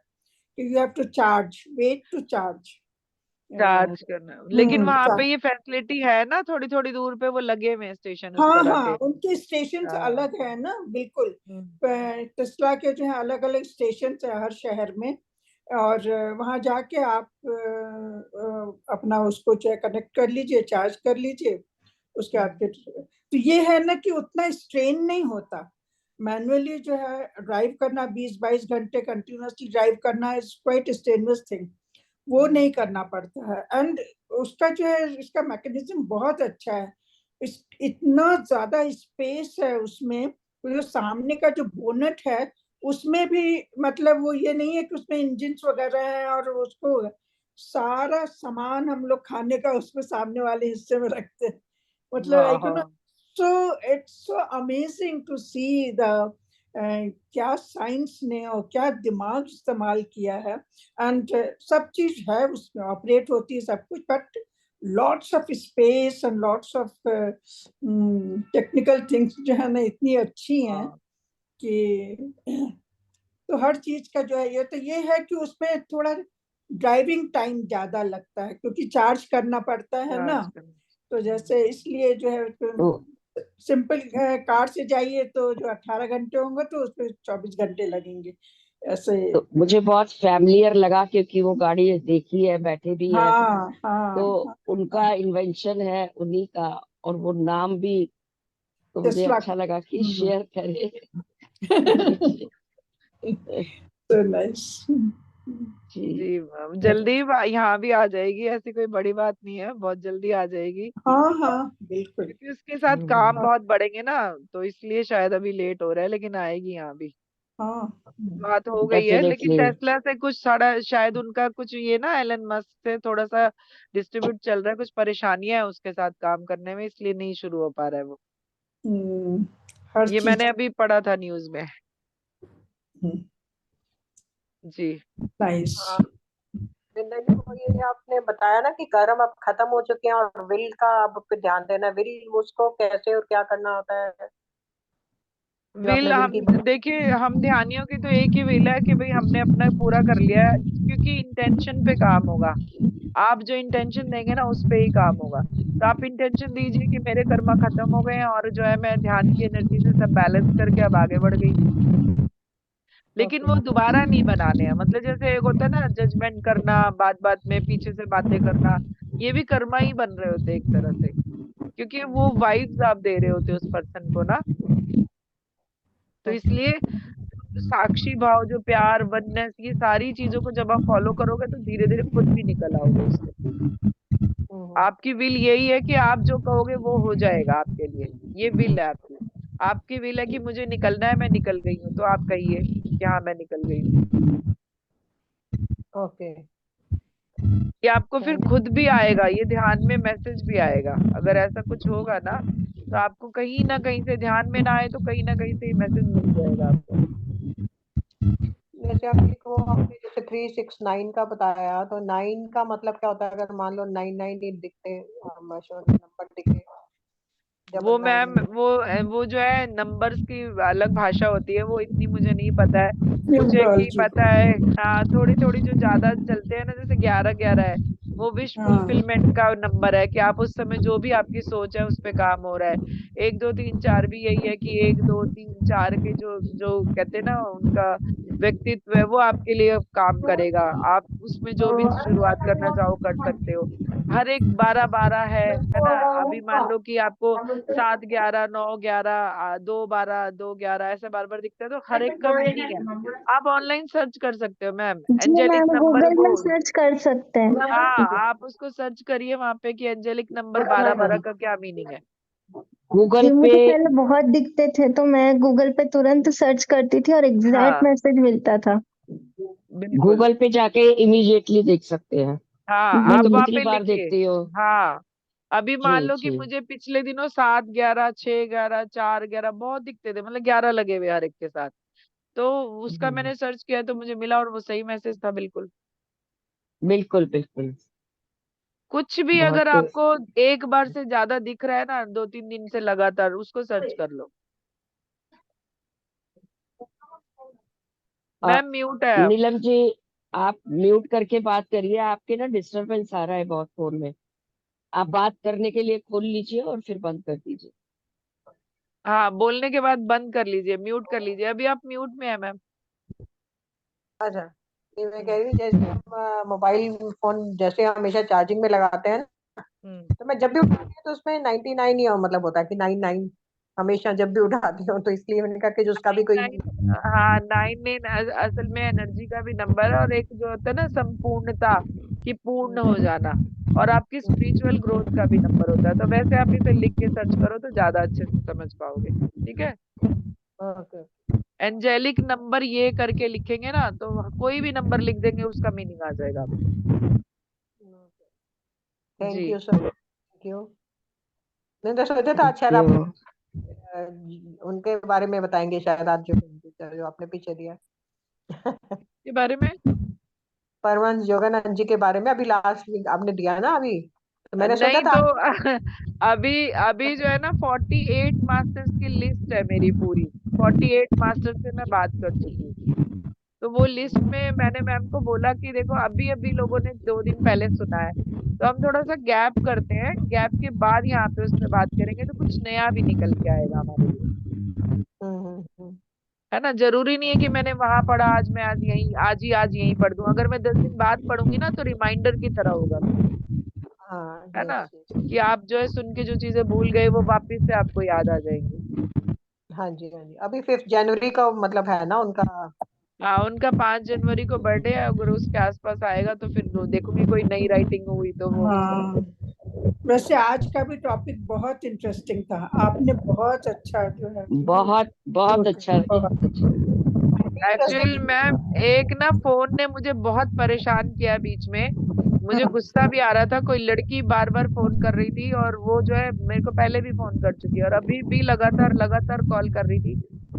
कि you have to charge, wait to charge. Charge करना, लेकिन वहां पे चार्ज। ये फैसिलिटी है ना, थोड़ी थोड़ी दूर पे वो लगे हुए स्टेशन उस हाँ तरह हाँ, के। उनके स्टेशन हाँ। अलग है ना, बिल्कुल। हम्म। टेस्ला के जो है अलग अलग स्टेशन है हर शहर में। और वहाँ जाके आप अपना उसको जो है कनेक्ट कर लीजिए, चार्ज कर लीजिए। उसके बाद फिर तो ये है ना कि उतना स्ट्रेन नहीं होता। मैनुअली जो है ड्राइव करना 20-22 घंटे कंटिन्यूसली ड्राइव करना इज क्वाइट स्ट्रेनुअस थिंग, वो नहीं करना पड़ता है। एंड उसका जो है इसका मैकेनिज्म बहुत अच्छा है। इतना ज्यादा स्पेस है उसमें। वो जो सामने का जो बोनट है उसमें भी मतलब वो ये नहीं है कि उसमें इंजिन वगैरह है और उसको सारा सामान हम लोग खाने का उसमें सामने वाले हिस्से में रखते हैं। मतलब आई हाँ। So it's so amazing to see the क्या साइंस ने और क्या दिमाग इस्तेमाल किया है। एंड सब चीज है उसमें, ऑपरेट होती है सब कुछ, but lots of space and lots of technical things जो है ना इतनी अच्छी हैं हाँ। कि तो हर चीज का जो है ये तो ये है कि उसमें थोड़ा ड्राइविंग टाइम ज्यादा लगता है क्योंकि चार्ज करना पड़ता है ना। चार्ज करना। तो जैसे इसलिए जो है तो सिंपल कार से जाइए तो जो 18 घंटे होंगे तो उसमें 24 घंटे लगेंगे ऐसे। तो मुझे बहुत फैमिलियर लगा क्योंकि वो गाड़ी देखी है, बैठे भी है। हाँ तो हाँ, उनका इन्वेंशन है उन्हीं का, और वो नाम भी, तो मुझे टेस्ला। अच्छा लगा कि शेयर करें। तो नाइस। जी। जी मैम, जल्दी यहाँ भी आ जाएगी, ऐसी कोई बड़ी बात नहीं है, बहुत जल्दी आ जाएगी। हाँ हाँ, बिल्कुल। क्योंकि उसके साथ काम बहुत बढ़ेंगे ना, तो इसलिए शायद अभी लेट हो रहा है, लेकिन आएगी यहाँ भी। हाँ बात हो गई है, लेकिन डेफिनेटली। टेस्ला से कुछ सारा शायद उनका कुछ ये ना एलन मस्क से थोड़ा सा डिस्ट्रीब्यूट चल रहा है, कुछ परेशानियां है उसके साथ काम करने में, इसलिए नहीं शुरू हो पा रहा है वो। हम्म, हर ये चीज। मैंने अभी पढ़ा था न्यूज में। जी। नाइस। हाँ, जिंदगी को ये आपने बताया ना कि कर्म अब खत्म हो चुके हैं और विल का अब पे ध्यान देना, विल उसको कैसे और क्या करना होता है, जो विल आपने विल हम की। देखिए, हम ध्यानियों की तो एक ही विल है कि भाई हमने अपना पूरा कर लिया है, क्योंकि इंटेंशन पे काम होगा। आप जो इंटेंशन देंगे ना उस पे ही काम होगा। तो आप इंटेंशन दीजिए कि मेरे कर्मा खत्म हो गए हैं और जो है मैं ध्यान की एनर्जी से सब बैलेंस करके अब आगे बढ़ गई। लेकिन ओके। वो दोबारा नहीं बनाने हैं, मतलब जैसे एक होता है ना जजमेंट करना, बात बात में पीछे से बातें करना, ये भी कर्मा ही बन रहे होते एक तरह से, क्योंकि वो वाइब्स आप दे रहे होते उस पर्सन को ना। तो ओके। इसलिए साक्षी भाव, जो प्यार, वननेस, ये सारी चीजों को जब आप फॉलो करोगे तो धीरे धीरे खुद भी निकल आओगे उससे। आपकी विल यही है कि आप जो कहोगे वो हो जाएगा आपके लिए, ये विल है आपकी। आपकी विल है कि मुझे निकलना है, मैं निकल गई हूँ, तो आप कहिए कि हाँ मैं निकल गई हूँ। ओके। ये आपको फिर खुद भी आएगा, ये ध्यान में मैसेज भी आएगा। अगर ऐसा कुछ होगा ना, तो आपको कहीं ना कहीं से, ध्यान में ना आए तो कहीं ना कहीं से ये मैसेज मिल जाएगा आपको। जैसे आपने वो आपने जैसे 369 का बताया, तो 9 का मतलब क्या होता है? अगर मान लो 9 दिखते नंबर दिखे, जब वो मैम, 9। वो जो है नंबर्स की अलग भाषा होती है, वो इतनी मुझे नहीं पता है। मुझे की न्यूमरोलॉजी। पता है, हाँ थोड़ी थोड़ी जो ज्यादा चलते हैं ना, जैसे 11-11 है, वो विश हाँ फुलफिलमेंट का नंबर है, कि आप उस समय जो भी आपकी सोच है उस पे काम हो रहा है। 1 2 3 4 भी यही है कि 1 2 3 4 के जो जो कहते हैं ना उनका व्यक्तित्व है वो आपके लिए काम करेगा। आप उसमें जो भी शुरुआत करना चाहो कर सकते हो। हर एक 12-12 है ना। अभी मान लो कि आपको 7-11, 9-11, 2-12, 2-11 ऐसे बार बार दिखता है, तो हर एक का मीनिंग है। आप ऑनलाइन सर्च कर सकते हो मैम, जी एंजेलिक मैम, नंबर गूगल में बोर्ड। सर्च कर सकते हैं। हाँ, आप उसको सर्च करिए वहां पे कि एंजेलिक नंबर 12-12 का क्या मीनिंग है। गूगल जी, पे मुझे पहले बहुत दिखते थे तो मैं गूगल पे तुरंत सर्च करती थी और एग्जैक्ट हाँ मैसेज मिलता था। बिल्कुल। गूगल पे जाके इमीडिएटली देख सकते हैं। हाँ, मैं आप तो वहां कितनी पे बार लिखिए। देखती हूँ। हाँ, अभी मान जी लो कि जी। मुझे पिछले दिनों 7-11, 6-11, 4-11 बहुत दिखते थे, मतलब 11 लगे हुए हर एक के साथ। तो उसका हम्म, मैंने सर्च किया तो मुझे मिला और वो सही मैसेज था बिल्कुल। बिल्कुल बिल्कुल। कुछ भी अगर बहुत आपको एक बार से ज्यादा दिख रहा है ना, 2-3 दिन से लगातार, उसको सर्च कर लो। आ, मैम म्यूट है आप। नीलम जी, आप म्यूट करके बात करिए, आपके ना डिस्टरबेंस आ रहा है बहुत फोन में। आप बात करने के लिए खोल लीजिए और फिर बंद कर दीजिए। हाँ, बोलने के बाद बंद कर लीजिए, म्यूट कर लीजिए। अभी आप म्यूट में है मैम। अच्छा, ये मैं कह रही जैसे हम मोबाइल फोन जैसे हमेशा चार्जिंग में लगाते हैं ना, हम्म। तो मैं जब भी उठाती हूँ तो उसमें 99 ही मतलब होता है कि 99 हमेशा जब भी उठाती हूँ, तो इसलिए मैंने कहा कि जो उसका भी कोई। 9। हाँ, 9 असल में एनर्जी का भी नंबर है, और एक जो होता है ना संपूर्णता, कि पूर्ण हो जाना, और आपकी स्पिरिचुअल ग्रोथ का भी नंबर होता है। तो वैसे आप इसे लिख के सर्च करो तो ज्यादा अच्छे से समझ पाओगे। ठीक है। ओके। एंजेलिक नंबर ये करके लिखेंगे ना, तो कोई भी नंबर लिख देंगे उसका मीनिंग आ जाएगा आपको। थैंक जी। You sir, thank you. नहीं तो सोचा था शायद जो आप उनके बारे में बताएंगे शायद आज, जो आपने पीछे दिया। के बारे में। परमहंस योगानंद जी के बारे में अभी लास्ट वीक आपने दिया ना अभी, तो मैंने सोचा नहीं था। तो अभी अभी जो है ना 48 मास्टर्स की लिस्ट है मेरी पूरी। 48 मास्टर्स से मैं बात कर चुकी हूँ। तो वो लिस्ट में मैंने मैम को बोला कि देखो अभी अभी लोगों ने 2 दिन पहले सुना है, तो हम थोड़ा सा गैप करते हैं, गैप के बाद यहाँ पे उस पर बात करेंगे तो कुछ नया भी निकल के आएगा हमारे लिए। हम्म। है ना। जरूरी नहीं है कि मैंने वहां पढ़ा, आज यहीं पढ़ दूं। अगर मैं 10 दिन बाद पढ़ूंगी ना तो रिमाइंडर की तरह होगा फिर। हाँ, है ना, यस यस। कि आप जो है सुन के जो चीजें भूल गए वो वापस से आपको याद आ जाएंगी। हाँ जी, हाँ जी, अभी 5 जनवरी का मतलब है ना उनका। हाँ, उनका 5 जनवरी को बर्थडे है। अगर उसके आसपास आएगा तो फिर देखूंगी कोई नई राइटिंग हुई तो वो। हाँ, वैसे आज का भी टॉपिक बहुत इंटरेस्टिंग था, आपने बहुत अच्छा जो है बहुत बहुत अच्छा बहुत अच्छा। एक्चुअली मैम, एक ना फोन ने मुझे बहुत परेशान किया बीच में। मुझे हाँ। गुस्सा भी आ रहा था, कोई लड़की बार बार फोन कर रही थी, और वो जो है मेरे को पहले भी फोन कर चुकी है और अभी भी लगातार लगातार कॉल कर रही थी।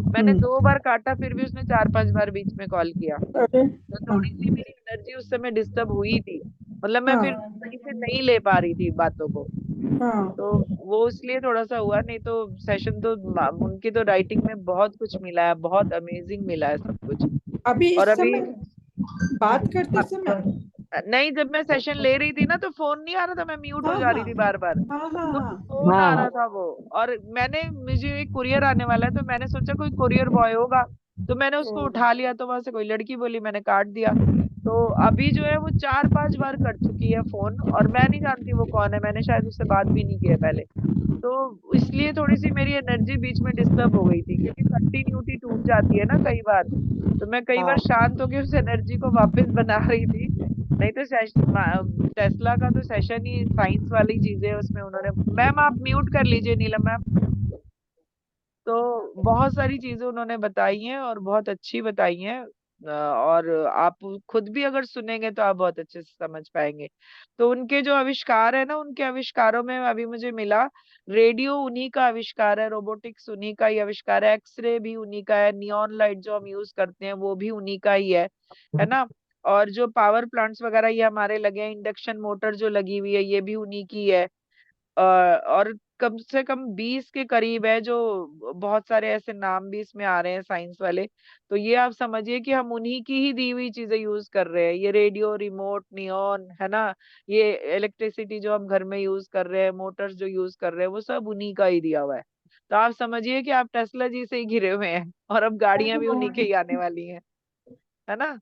मैंने हम्म। 2 बार काटा, फिर भी उसने 4-5 बार बीच में कॉल किया। अरे। तो हाँ थोड़ी सी मेरी एनर्जी उस समय डिस्टर्ब हुई थी। मतलब मैं फिर हाँ सही से नहीं ले पा रही थी बातों को। हाँ। तो वो इसलिए थोड़ा सा हुआ, नहीं तो सेशन तो उनकी तो राइटिंग में बहुत कुछ मिला है, बहुत अमेजिंग मिला है सब कुछ। अभी और इस अभी समय बात करते समय। नहीं, जब मैं सेशन ले रही थी ना तो फोन नहीं आ रहा था, मैं म्यूट हो हाँ जा रही हाँ थी बार बार। हाँ हाँ तो हाँ। फोन आ हाँ रहा था वो। और मुझे एक कुरियर आने वाला है, तो मैंने सोचा कोई कुरियर बॉय होगा, तो मैंने उसको हम्म। उठा लिया। तो वहां से कोई लड़की बोली, मैंने काट दिया। तो अभी जो है वो 4-5 बार कर चुकी है फोन, और मैं नहीं जानती वो कौन है, मैंने शायद उससे बात भी नहीं की है पहले। तो इसलिए थोड़ी सी मेरी एनर्जी बीच में डिस्टर्ब हो गई थी, क्योंकि कंटिन्यूटी टूट जाती है ना कई बार। तो मैं कई बार हाँ। शांत होकर उस एनर्जी को वापस बना रही थी। नहीं तो टेस्ला का तो सेशन ही साइंस वाली चीजें है उसमें उन्होंने। मैम आप म्यूट कर लीजिए, नीलम मैम। तो बहुत सारी चीजें उन्होंने बताई हैं और बहुत अच्छी बताई हैं। और आप खुद भी अगर सुनेंगे तो आप बहुत अच्छे से समझ पाएंगे। तो उनके जो आविष्कार है ना, उनके आविष्कारों में अभी मुझे मिला, रेडियो उन्हीं का आविष्कार है, रोबोटिक्स उन्हीं का ही आविष्कार है, एक्सरे भी उन्हीं का है, नियॉन लाइट जो हम यूज करते हैं वो भी उन्हीं का ही है ना। और जो पावर प्लांट्स वगैरह ये हमारे लगे हैं, इंडक्शन मोटर जो लगी हुई है ये भी उन्हीं की है। और कम से कम 20 के करीब है, जो बहुत सारे ऐसे नाम भी इसमें आ रहे हैं साइंस वाले। तो ये आप समझिए कि हम उन्हीं की ही दी हुई चीजें यूज कर रहे हैं, ये रेडियो, रिमोट, नियॉन, है ना, ये इलेक्ट्रिसिटी जो हम घर में यूज कर रहे हैं, मोटर्स जो यूज कर रहे हैं, वो सब उन्हीं का ही दिया हुआ है। तो आप समझिए कि आप टेस्ला जी से ही घिरे हुए हैं, और अब गाड़ियां भी उन्हीं के ही आने वाली हैं। है ना।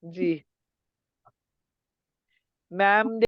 जी मैम